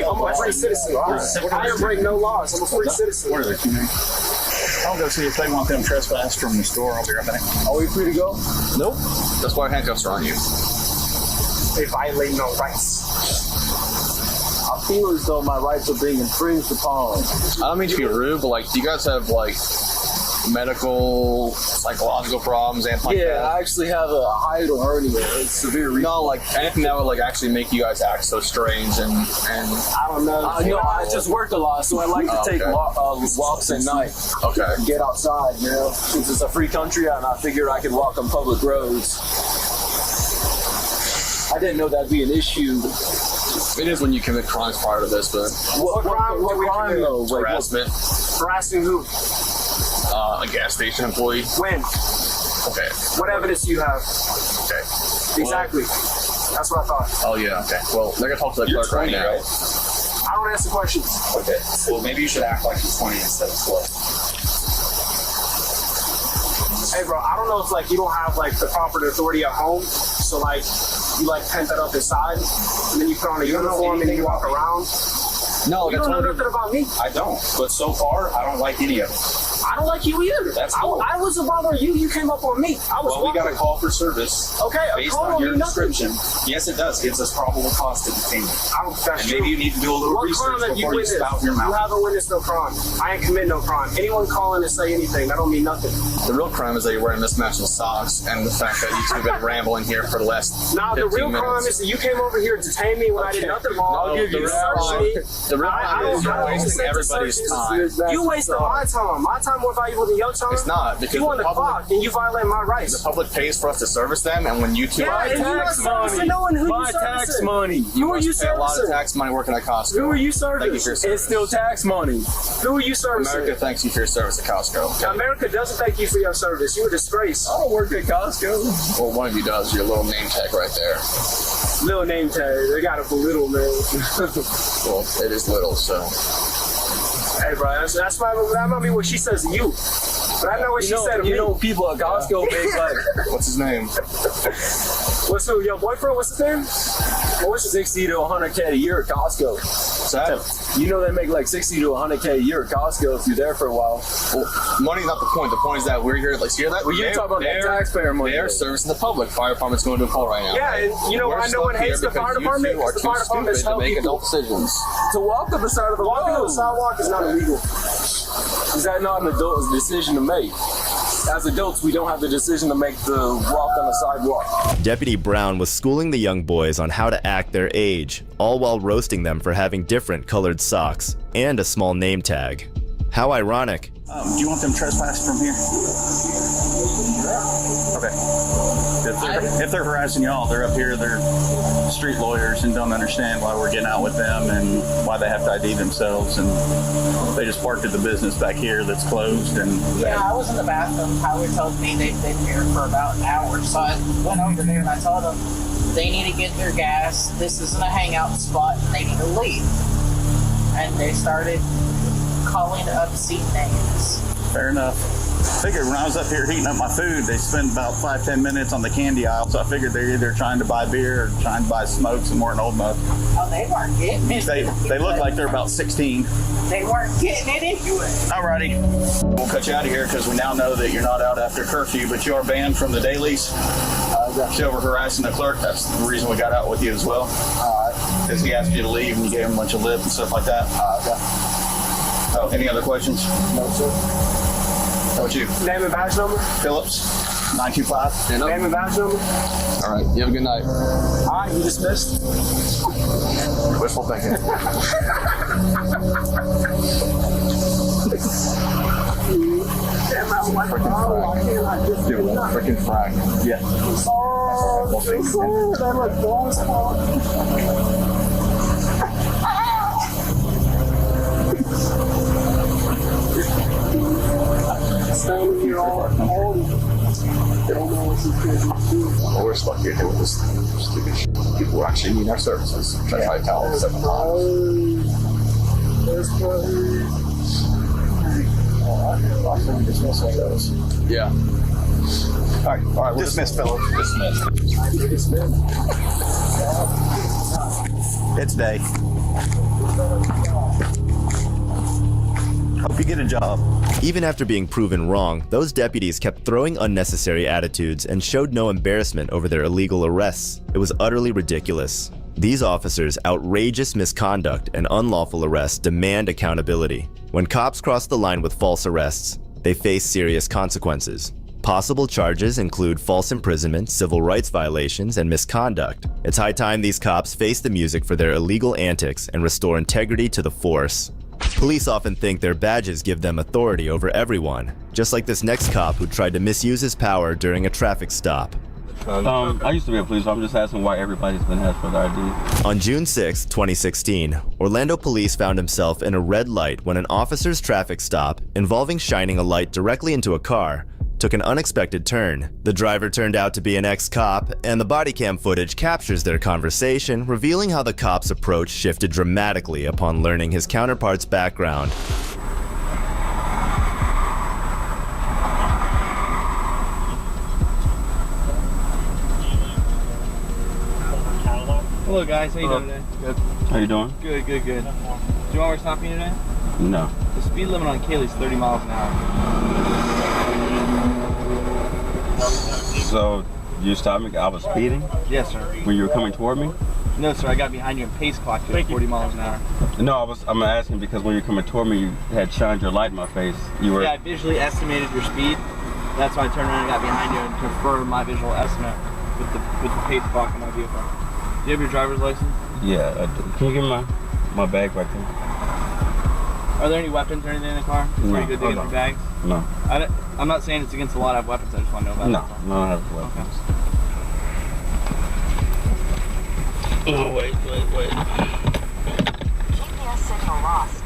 citizen. I ain't break no laws. I'm a free citizen. Where are they? I'll go see if they want them trespassed from the store. I'll be right back. Are we free to go? Nope. That's why handcuffs are on you. They violate no rights. I feel as though my rights are being infringed upon. I don't mean to be rude, but like, do you guys have like medical, psychological problems and like that? I actually have a hiatal hernia. It's severe. No, like anything that would like actually make you guys act so strange and I don't know. I just work a lot, so I like to take walks at night. Okay. Get outside, you know. Since it's a free country, and I figured I could walk on public roads. I didn't know that'd be an issue. It is when you commit crimes prior to this, but What crime though? harassment, Harassing who? a gas station employee. When? Okay. What evidence do you have? Okay. Exactly. That's what I thought. Oh yeah. Okay. Well, they're gonna talk to the clerk right now. I don't answer questions. Okay. Well, maybe you should act like you're 20 instead of 12. Hey, bro, I don't know if like you don't have like the proper authority at home, so like you like pent that up inside, and then you put on a uniform and you walk around. No, you don't know nothing about me. I don't. But so far, I don't like any of it. I don't like you either. That's cool. I wasn't bothering you. You came up on me. Well, we got a call for service. Okay, based call on on your me nothing. description. Yes, it does. Gives us probable cause to detain you. That's and true. maybe you need to do a little What crime research have you before you witnessed? spout your mouth. You haven't witnessed no crime. I ain't commit no crime. Anyone calling to say anything, that don't mean nothing. The real crime is that you're wearing mismatched socks, and the fact that you two have been rambling here for the last Nah, the real crime is that you came over here to detain me when I did nothing wrong. No, You searched me. The real crime is you're wasting everybody's time. You wasted my time. My time more valuable than your time. It's not, because you on the clock and you violate my rights. The public pays for us to service them, and when you two Yeah, and you're not servicing no one. Who you servicing? Who are you servicing? A lot of tax money working at Costco. Who are you Thank you for your servicing? service. It's still tax money. Who are you servicing? America thanks you for your service at Costco. Okay? America doesn't thank you for your service. You're a disgrace. I don't work at Costco. Well, one of you does. Your little name tag right there. Little name tag. They got it for little, man. Well, it is little, so. Hey, bro, that might be what she says to you. But I know what she said to me. You know, people at Costco make like. What's his name? What's who? Your boyfriend? What's his name? What's 60 to 100K a year at Costco? You know they make like 60 to 100K a year at Costco if you're there for a while. Well, money's not the point. The point is that we're here. Like, see that? Well, you're talking about that taxpayer money. They're servicing the public. Fire department's going to a call right now. Yeah, and you know why no one hates the fire department? You are The too fire department stupid to make adult decisions. To walk up the side of the walking on the sidewalk is not illegal. Is that not an adult's decision to make? As adults, we don't have the decision to make the walk on the sidewalk. Deputy Brown was schooling the young boys on how to act their age, all while roasting them for having different colored socks and a small name tag. How ironic. Do you want them trespassed from here? Okay. If they're harassing y'all, they're up here, they're street lawyers and don't understand why we're getting out with them and why they have to ID themselves, and they just parked at the business back here that's closed. And yeah, I was in the bathroom. Tyler told me they've been here for about an hour, so I went over there and I told them they need to get their gas. This isn't a hangout spot and they need to leave. And they started calling obscene names. Fair enough. I figured when I was up here heating up my food, they spend about 5-10 minutes on the candy aisle, so I figured they're either trying to buy beer or trying to buy smokes and weren't old enough. Oh, they weren't getting it. They look like they're about 16. They weren't getting it anyway. Alrighty. We'll cut you out of here because we now know that you're not out after curfew, but you are banned from the dailies. You were harassing the clerk. That's the reason we got out with you as well. Because he asked you to leave and you gave him a bunch of lip and stuff like that. Oh, any other questions? No, sir. How about you? Name and badge number? Phillips, 925. Name and badge number? All right, you have a good night. All right, you dismissed. Wishful thinking. Freaking frag. Yeah. Oh, that look balls standing here all they don't know what these kids are doing. Well, we're stuck here doing this stupid shit. People who actually need our services. Try to fight towel 7 times. Yeah. All right, dismissed, fellow. Dismissed. It's day. Hope you get a job. Even after being proven wrong, those deputies kept throwing unnecessary attitudes and showed no embarrassment over their illegal arrests. It was utterly ridiculous. These officers' outrageous misconduct and unlawful arrests demand accountability. When cops cross the line with false arrests, they face serious consequences. Possible charges include false imprisonment, civil rights violations, and misconduct. It's high time these cops face the music for their illegal antics and restore integrity to the force. Police often think their badges give them authority over everyone, just like this next cop who tried to misuse his power during a traffic stop. I used to be a police, so I'm just asking why everybody's been asked for their ID. On June 6, 2016, Orlando police found himself in a red light when an officer's traffic stop, involving shining a light directly into a car, took an unexpected turn. The driver turned out to be an ex-cop, and the body cam footage captures their conversation, revealing how the cop's approach shifted dramatically upon learning his counterpart's background. Hello guys, how you doing today? Good. How you doing? Good, good, good. Do you want where stopping you today? No. The speed limit on Kaylee's 30 miles an hour. So, you stopped me? I was speeding? Yes, sir. When you were coming toward me? No, sir. I got behind you and pace clocked you at 40 miles an hour. No, I'm asking because when you were coming toward me, you had shined your light in my face. You were. Yeah, I visually estimated your speed. That's why I turned around and got behind you and confirmed my visual estimate with the pace clock in my vehicle. Do you have your driver's license? Yeah, I do. Can you give me my bag right there? Are there any weapons or anything in the car? It's pretty good to get your bags? No. I'm not saying it's against the law to have weapons. I just want to know about it. No, I don't have weapons. Okay. Oh, wait. GPS signal lost.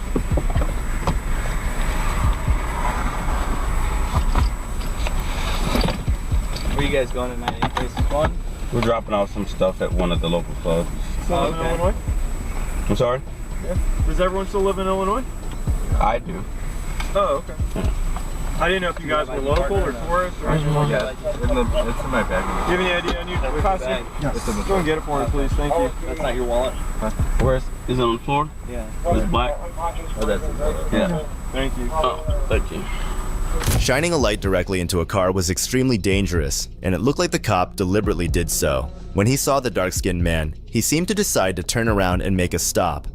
Where are you guys going tonight? Any places fun? We're dropping off some stuff at one of the local clubs. Still live in Illinois? I'm sorry? Yeah. Does everyone still live in Illinois? I do. Oh, okay. I didn't know if you guys were local or tourists or anything like that. It's in my bag. Do you have any idea on your costume? Yes. Go and get it for me, please. Thank you. That's not your wallet. Where is it on the floor? Yeah. It's black? Oh, that's yeah. Thank you. Oh, thank you. Shining a light directly into a car was extremely dangerous, and it looked like the cop deliberately did so. When he saw the dark-skinned man, he seemed to decide to turn around and make a stop.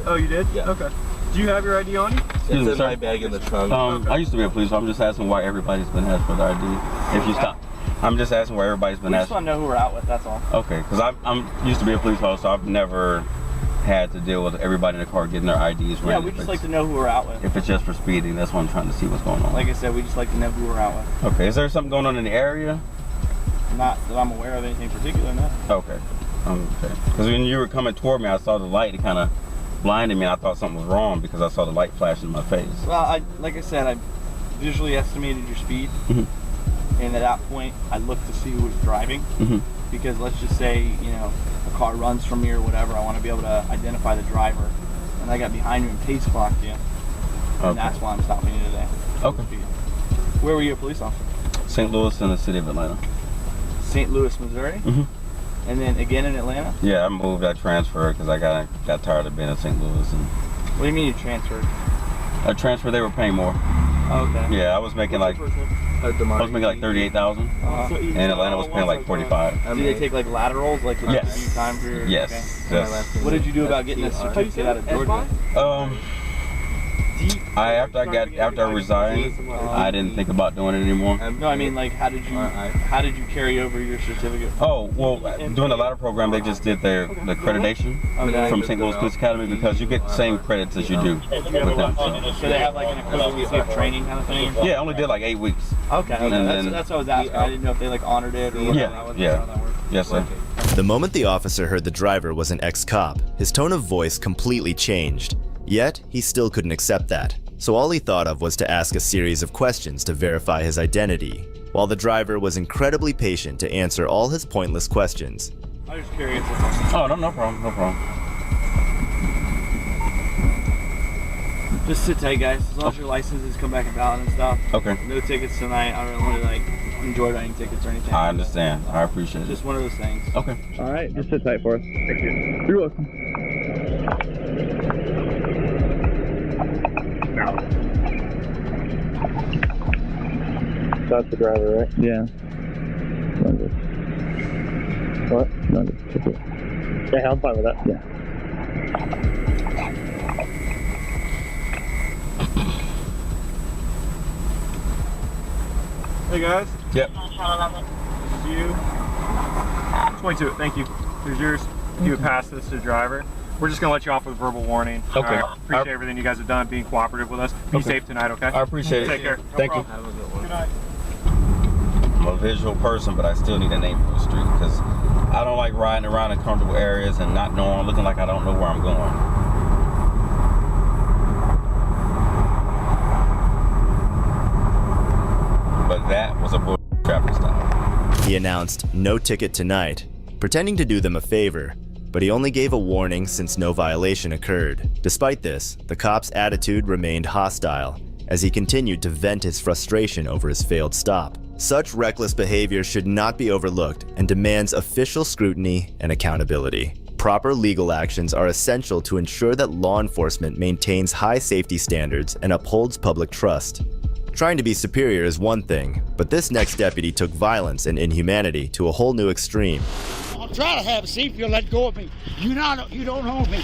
Oh, you did? Yeah. Okay. Do you have your ID on you? It's in my bag in the trunk. I used to be a police, so I'm just asking why everybody's been asked for the ID. If you stop, I'm just asking why everybody's been asked. We just want to know who we're out with, that's all. Okay, because I'm used to be a police officer, so I've never had to deal with everybody in the car getting their IDs. Yeah, we just like to know who we're out with. If it's just for speeding, that's why I'm trying to see what's going on. Like I said, we just like to know who we're out with. Okay, is there something going on in the area? Not that I'm aware of anything particular, no. Okay. Okay. Because when you were coming toward me, I saw the light. It kind of blinded me. I thought something was wrong because I saw the light flash in my face. Well, like I said, I visually estimated your speed. And at that point, I looked to see who was driving. Because let's just say, you know, a car runs from me or whatever, I want to be able to identify the driver. And I got behind you and pace clocked you. And that's why I'm stopping you today. Okay. Where were you a police officer? St. Louis in the city of Atlanta. St. Louis, Missouri? And then again in Atlanta? Yeah, I moved. I transferred because I got tired of being in St. Louis. And what do you mean you transferred? I transferred. They were paying more. Oh, okay. Yeah, I was making like $38,000, and Atlanta was paying like 45. Do they take like laterals, like give you time for your? Yes. Okay. Yes. What did you do about getting a certificate out of Georgia? After I resigned, I didn't think about doing it anymore. No, I mean like how did you carry over your certificate? Oh, well, doing the ladder program, they just did the accreditation from St. Louis Police Academy because you get the same credits as you do with them. So they have like an equivalency of training kind of thing? Yeah, I only did like 8 weeks. Okay, that's what I was asking. I didn't know if they like honored it or whatever. Yeah. Yes, sir. The moment the officer heard the driver was an ex-cop, his tone of voice completely changed. Yet, he still couldn't accept that. So all he thought of was to ask a series of questions to verify his identity, while the driver was incredibly patient to answer all his pointless questions. I was curious. Oh, no problem, no problem. Just sit tight, guys. As long as your licenses come back valid and stuff. Okay. No tickets tonight. I don't really like enjoy writing tickets or anything. I understand. I appreciate it. Just one of those things. Okay. All right. Just sit tight for us. Thank you. You're welcome. That's the driver, right? Yeah. What? Yeah, I'm fine with that. Yeah. Hey guys. Yep. This is you. 22. Thank you. Here's yours. You would pass this to the driver. We're just going to let you off with verbal warning. Okay. Appreciate everything you guys have done, being cooperative with us. Be safe tonight, okay? I appreciate it. Take care. Thank you. Have a good one. Good night. I'm a visual person, but I still need a name for the street because I don't like riding around in comfortable areas and not knowing, looking like I don't know where I'm going. But that was a bull traffic stop. He announced no ticket tonight, pretending to do them a favor, but he only gave a warning since no violation occurred. Despite this, the cop's attitude remained hostile as he continued to vent his frustration over his failed stop. Such reckless behavior should not be overlooked and demands official scrutiny and accountability. Proper legal actions are essential to ensure that law enforcement maintains high safety standards and upholds public trust. Trying to be superior is one thing, but this next deputy took violence and inhumanity to a whole new extreme. I'll try to have a seat if you'll let go of me. You don't hold me.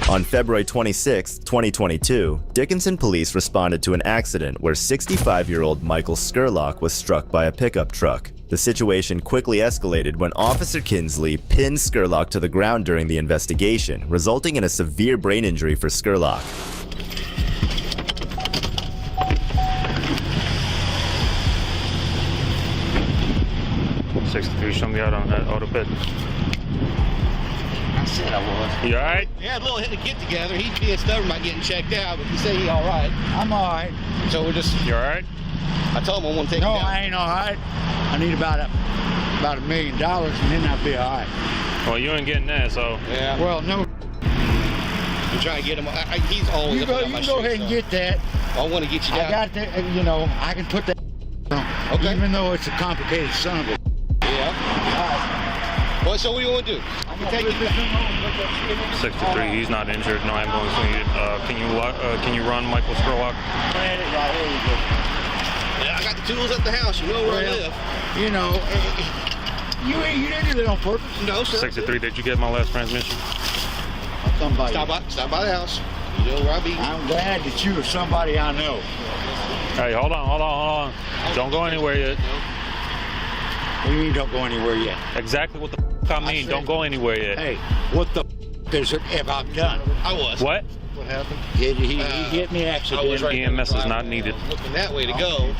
On February 26, 2022, Dickinson police responded to an accident where 65-year-old Michael Scurlock was struck by a pickup truck. The situation quickly escalated when Officer Kinsley pinned Scurlock to the ground during the investigation, resulting in a severe brain injury for Scurlock. 63, show me out on that auto pit. I said I was. You alright? Yeah, a little get together. He's being stubborn about getting checked out, but he said he's all right. I'm all right. So we're just. You alright? I told him I want to take. No, I ain't all right. I need about $1 million, and then I'll be all right. Well, you ain't getting that, so. Yeah. Well, no. I'm trying to get him. He's always you up go, on you my go street, ahead and so. get that. I want to get you down. I got that. I can put that on. Okay. Even though it's a complicated son of a. Yeah. Well, so what do you want to do? I'm gonna take it. 63, he's not injured, no ambulance needed. Can you run Michael Scurlock? Right here you go. Yeah, I got the tools at the house. You know where I live. You didn't do that on purpose. No, sir. 63, did you get my last transmission? Stop by the house. You know where I be. I'm glad that you are somebody I know. Hey, hold on. Don't go anywhere yet. What do you mean don't go anywhere yet? Exactly what the f I mean. Don't go anywhere yet. Hey, what the f have I done? I was. What? What happened? He hit me accidentally. EMS is not needed. Looking that way to go.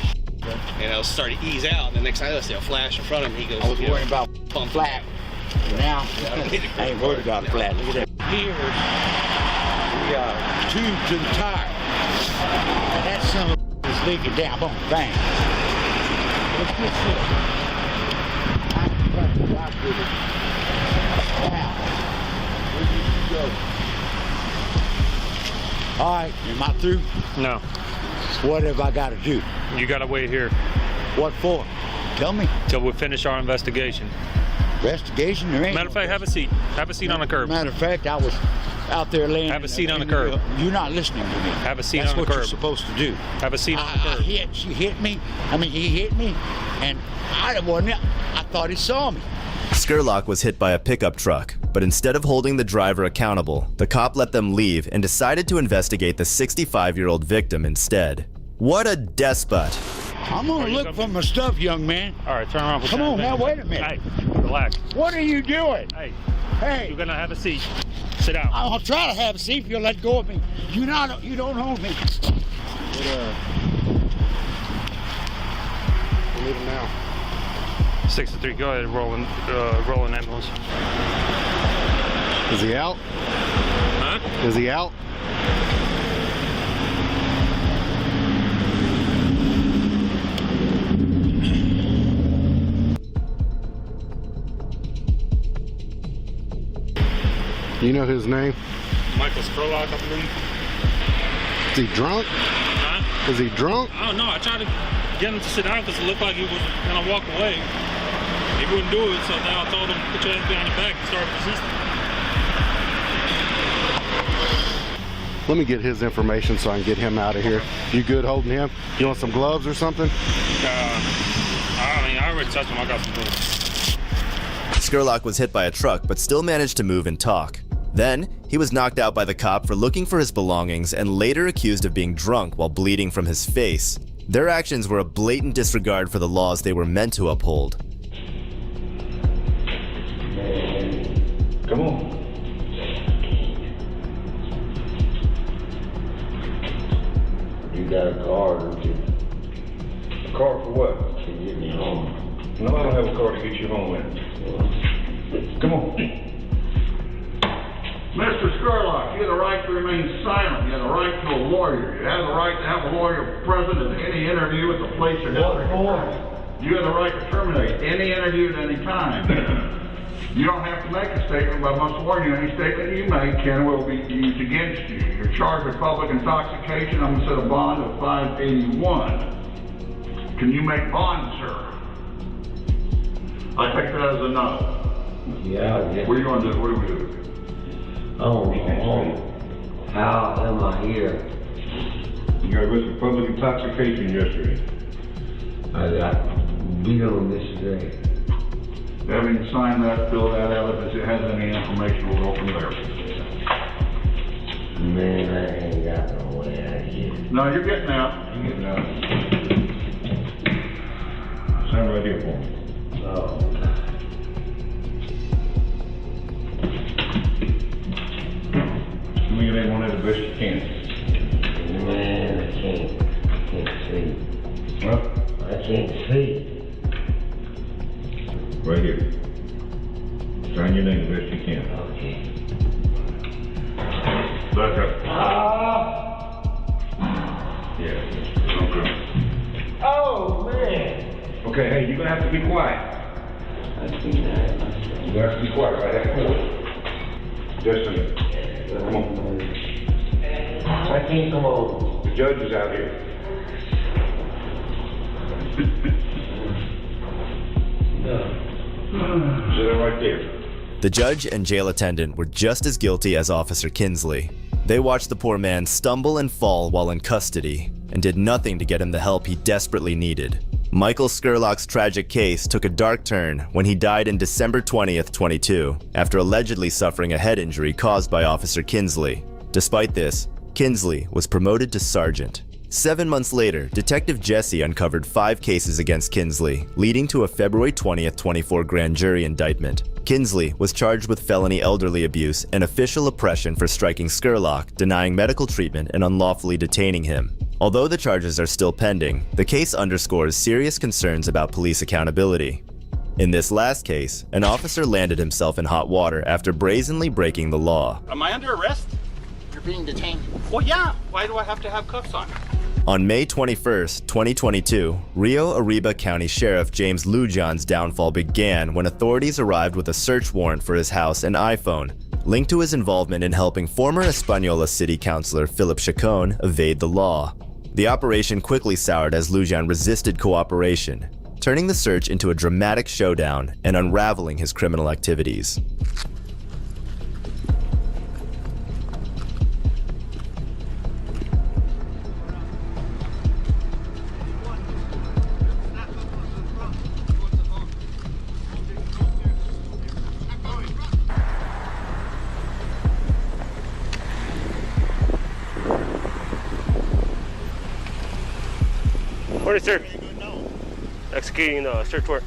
And I was starting to ease out. And the next time I see a flash in front of me, he goes. I was worrying about pump flat. Now, I ain't worried about flat. Look at that. Here, we got a tube to the tire. And that son of a is leaking down. Boom, bang. Look at this. Now, where did you go? All right, am I through? No. What have I got to do? You gotta wait here. What for? Tell me. Till we finish our investigation. Investigation? There ain't. Matter of fact, have a seat. Have a seat on the curb. Matter of fact, I was out there laying. Have a seat on the curb. You're not listening to me. Have a seat That's on the what curb. you're supposed to do. Have a seat on the curb. She hit me. He hit me, and I thought he saw me. Scurlock was hit by a pickup truck, but instead of holding the driver accountable, the cop let them leave and decided to investigate the 65-year-old victim instead. What a despot. I'm gonna look for my stuff, young man. All right, turn around. Come on now, wait a minute. Hey, relax. What are you doing? Hey. You're gonna have a seat. Sit down. I'll try to have a seat if you'll let go of me. You don't hold me. We'll leave him now. 63, go ahead and roll an ambulance. Is he out? Huh? Is he out? You know his name? Michael Scurlock, I believe. Is he drunk? Huh? Is he drunk? I don't know. I tried to get him to sit down because it looked like he was gonna walk away. He wouldn't do it, so now I told him, put your hands behind your back and start resisting. Let me get his information so I can get him out of here. You good holding him? You want some gloves or something? I already touched him. I got some gloves. Scurlock was hit by a truck, but still managed to move and talk. Then, he was knocked out by the cop for looking for his belongings and later accused of being drunk while bleeding from his face. Their actions were a blatant disregard for the laws they were meant to uphold. Come on. You got a car, don't you? A car for what? To get me home. No, I don't have a car to get you home with. Come on. Mr. Skurlock, you have the right to remain silent. You have the right to a lawyer. You have the right to have a lawyer present at any interview at the place or district. You have the right to terminate any interview at any time. You don't have to make a statement, but I must warn you, any statement you make will be used against you. You're charged with public intoxication. I'm going to set a bond of $581. Can you make bond, sir? I take that as a no. Yeah. What are you going to do? What do we do? Oh, how am I here? You got arrested for public intoxication yesterday. I got beat on this today. Having you sign that, fill that out. If it has any information, we'll go from there. Man, I ain't got no way out of here. No, you're getting out. You're getting out. Stand right here for me. Oh. Let me get in on it the best you can. Man, I can't see. What? I can't see. Right here. Sign your name the best you can. Okay. Back up. Yeah. Okay. Oh, man. Okay, hey, you're gonna have to be quiet. I think that. You have to be quiet right there. Just a minute. Come on. I can't come on. The judge is out here. Sit right there. The judge and jail attendant were just as guilty as Officer Kinsley. They watched the poor man stumble and fall while in custody and did nothing to get him the help he desperately needed. Michael Skurlock's tragic case took a dark turn when he died in December 20th, 22, after allegedly suffering a head injury caused by Officer Kinsley. Despite this, Kinsley was promoted to sergeant. 7 months later, Detective Jesse uncovered 5 cases against Kinsley, leading to a February 20th, 24 grand jury indictment. Kinsley was charged with felony elderly abuse and official oppression for striking Skurlock, denying medical treatment, and unlawfully detaining him. Although the charges are still pending, the case underscores serious concerns about police accountability. In this last case, an officer landed himself in hot water after brazenly breaking the law. Am I under arrest? You're being detained. Well, yeah. Why do I have to have cuffs on? On May 21st, 2022, Rio Arriba County Sheriff James Lujan's downfall began when authorities arrived with a search warrant for his house and iPhone, linked to his involvement in helping former Española City Councilor Philip Chacon evade the law. The operation quickly soured as Lujan resisted cooperation, turning the search into a dramatic showdown and unraveling his criminal activities. Morning, sir. Executing search warrant.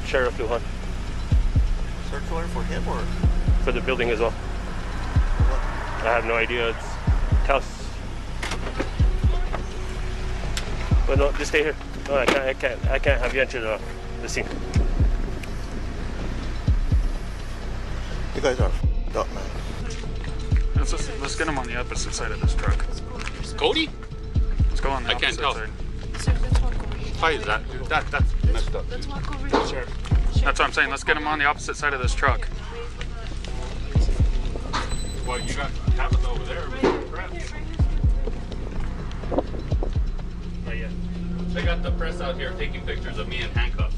Sheriff Lujan. Search warrant for him or? For the building as well. I have no idea. It's house. But no, just stay here. No, I can't have you enter the scene. You guys are f***ed up, man. Let's get him on the opposite side of this truck. Cody? Let's go on the I can't opposite tell. side. Why is that, dude? That's messed up. Let's walk over here. Sure. That's what I'm saying. Let's get him on the opposite side of this truck. Well, you got Tabitha over there. Yeah. They got the press out here taking pictures of me in handcuffs.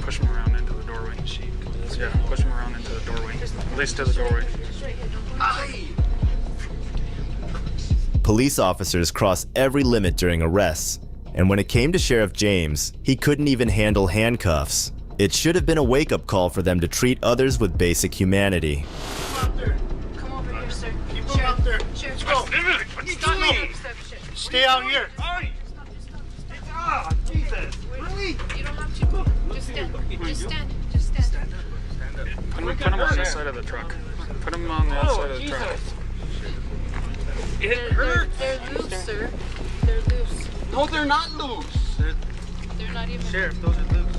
Push him around into the doorway. Yeah, push him around into the doorway. At least to the doorway. Police officers cross every limit during arrests, and when it came to Sheriff James, he couldn't even handle handcuffs. It should have been a wake-up call for them to treat others with basic humanity. Come over here, sir. Keep him out there. Sheriff, go. Stay out here. Ah, Jesus. Really? You don't have to. Just stand. Just stand. Just stand. Put him on this side of the truck. Put them on the outside of the truck. It hurts. They're loose, sir. They're loose. No, they're not loose. They're not even. Sheriff, those are loose.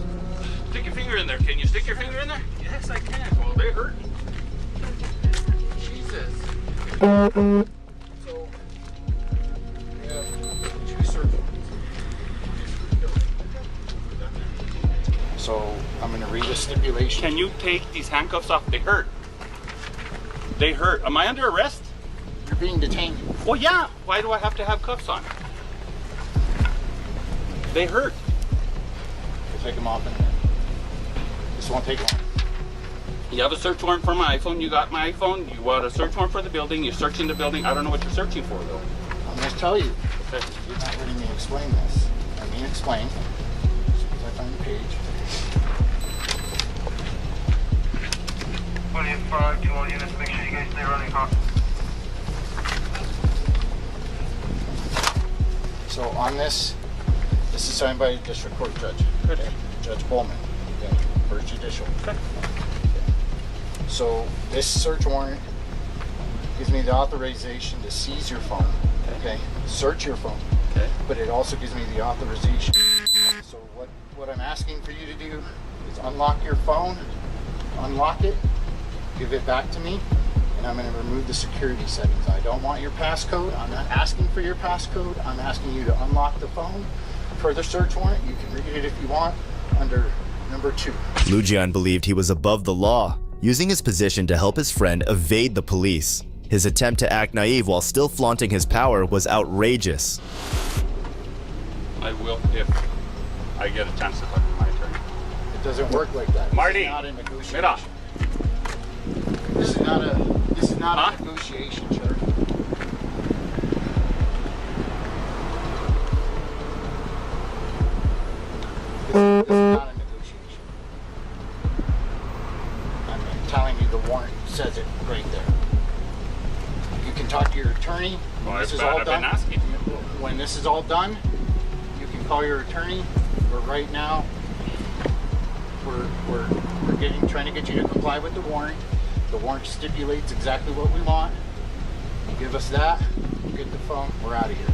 Stick your finger in there. Can you stick your finger in there? Yes, I can. Well, they hurt. Jesus. So, yeah, two search warrants. So, I'm going to read a stipulation. Can you take these handcuffs off? They hurt. They hurt. Am I under arrest? You're being detained. Well, yeah. Why do I have to have cuffs on? They hurt. We'll take them off in a minute. This won't take long. You have a search warrant for my iPhone. You got my iPhone. You want a search warrant for the building. You're searching the building. I don't know what you're searching for, though. I'm going to tell you. Okay. You're not letting me explain this. Let me explain. As soon as I find the page. 25, 21 units, make sure you guys stay running hot. So on this is signed by a district court judge. Okay. Judge Bowman, okay, First Judicial. Okay. So this search warrant gives me the authorization to seize your phone, okay, search your phone, okay, but it also gives me the authorization. So what I'm asking for you to do is unlock your phone, unlock it, give it back to me, and I'm going to remove the security settings. I don't want your passcode. I'm not asking for your passcode. I'm asking you to unlock the phone. For the search warrant, you can read it if you want under number 2. Lujian believed he was above the law, using his position to help his friend evade the police. His attempt to act naive while still flaunting his power was outrageous. I will if I get a chance to talk to my attorney. It doesn't work like that. Marty, this is not a negotiation. get off. This is not a negotiation, Sheriff. This is not a negotiation. I'm telling you, the warrant says it right there. You can talk to your attorney when this is all done. When this is all done, you can call your attorney. But right now, we're trying to get you to comply with the warrant. The warrant stipulates exactly what we want. You give us that, we'll get the phone, we're out of here.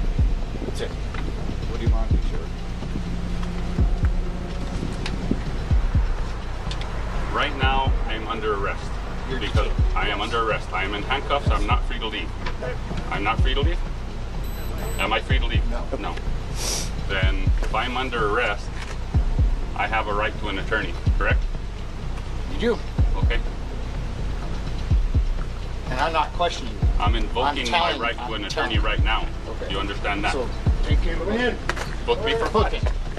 That's it. What do you want to be sure? Right now, I'm under arrest. Because I am under arrest. I am in handcuffs. I'm not free to leave. I'm not free to leave? Am I free to leave? No. No. Then, if I'm under arrest, I have a right to an attorney, correct? You do. Okay. And I'm not questioning you. I'm invoking my right to an attorney right now. Okay. Do you understand that? So, take him in. Book me for what?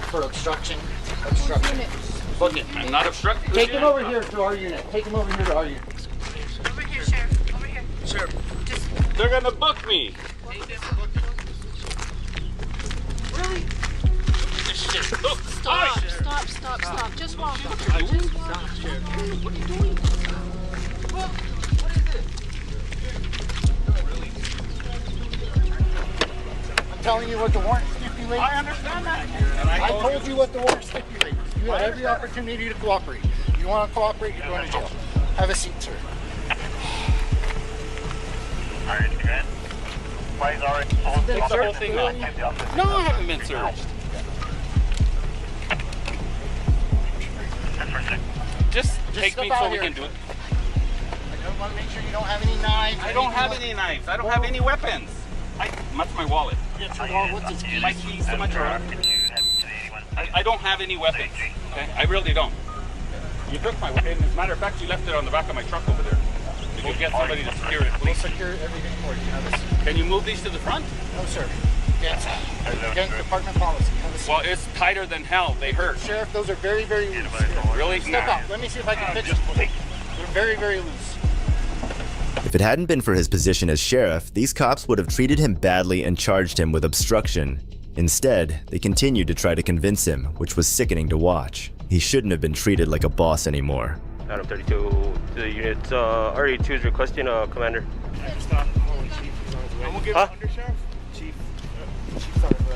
For obstruction. Obstruction. Book it. I'm not obstructing. Take him over here to our unit. Take him over here to our unit. Over here, Sheriff. Over here. Sure. They're gonna book me. Really? This shit. Look. Stop, stop. Just walk. Just walk. What are you doing? I'm telling you what the warrant stipulates. I understand that. I told you what the warrant stipulates. You have every opportunity to cooperate. If you want to cooperate, you're going to jail. Have a seat, sir. Alright, you good? Why's already Take the whole thing off. No, I haven't been searched. Just take me so we can do it. I just want to make sure you don't have any knives. I don't have any knives. I don't have any weapons. That's my wallet. Yes, what's his keys? My keys to my truck. I don't have any weapons. Okay, I really don't. You took my weapon. As a matter of fact, you left it on the back of my truck over there. Did you get somebody to secure it, We'll please? secure everything for you. Have a seat. Can you move these to the front? No, sir. Against department policy. Have a seat. Well, it's tighter than hell. They hurt. Sheriff, those are very, very loose. Really? Step Nah. out. Let me see if I can fix it. They're very, very loose. If it hadn't been for his position as sheriff, these cops would have treated him badly and charged him with obstruction. Instead, they continued to try to convince him, which was sickening to watch. He shouldn't have been treated like a boss anymore. Adam 32 to the unit. RE2 is requesting Commander. I'm gonna give Huh? under sheriff. Chief. Chief Sergeant.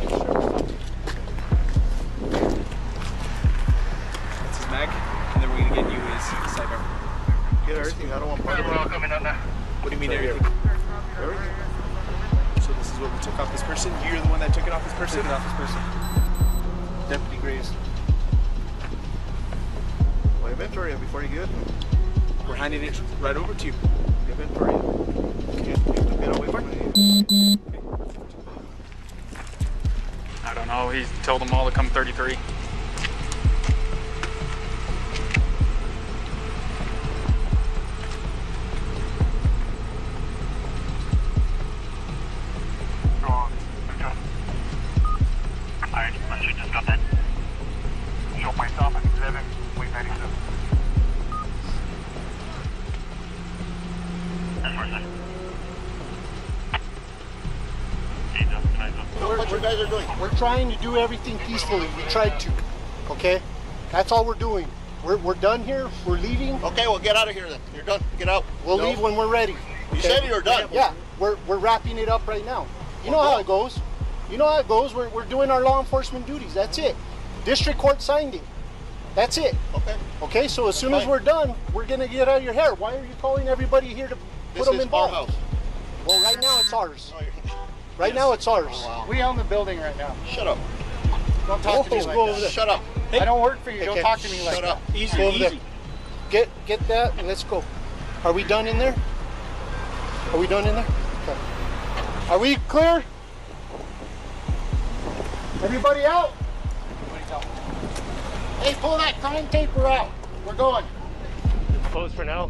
That's his mag, and then we're gonna get you his sidearm. get everything. I don't want part of it. What do you mean everything? Everything. So this is what we took off this person? You're the one that took it off this person? Took it off this person. Deputy Graves. Well, inventory before you get it. We're handing it right over to you. Inventory. Get away from me. I don't know. He told them all to come 33. I should just got that. Show myself at 11, wait 97. That's where it's What you guys are doing? We're trying to do everything peacefully. We tried to. Okay? That's all we're doing. We're done here. We're leaving. Okay, well, get out of here then. You're done. Get out. We'll leave when we're ready. You said you were done. Yeah, we're wrapping it up right now. You know how it goes. You know how it goes. We're doing our law enforcement duties. That's it. District court signed it. That's it. Okay. Okay, so as soon as we're done, we're going to get out of your hair. Why are you calling everybody here to put them in bonds? This is our house. Well, right now it's ours. Right now it's ours. Oh, wow. We own the building right now. Shut up. Don't talk to me like that. Shut up. I don't work for you. Don't Okay. talk to me like Shut that. up. Easy, easy. Get that and let's go. Are we done in there? Are we done in there? Okay. Are we clear? Everybody out? Hey, pull that crime paper out. We're going. Closed for now.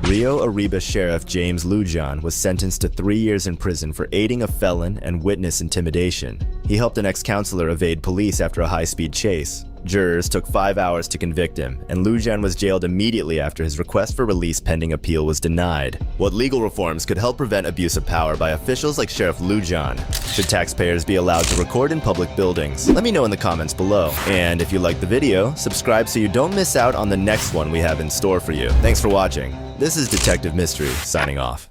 Rio Arriba Sheriff James Lujan was sentenced to 3 years in prison for aiding a felon and witness intimidation. He helped an ex-counselor evade police after a high-speed chase. Jurors took 5 hours to convict him, and Lujan was jailed immediately after his request for release pending appeal was denied. What legal reforms could help prevent abuse of power by officials like Sheriff Lujan? Should taxpayers be allowed to record in public buildings? Let me know in the comments below. And if you liked the video, subscribe so you don't miss out on the next one we have in store for you. Thanks for watching. This is Detective Mystery, signing off.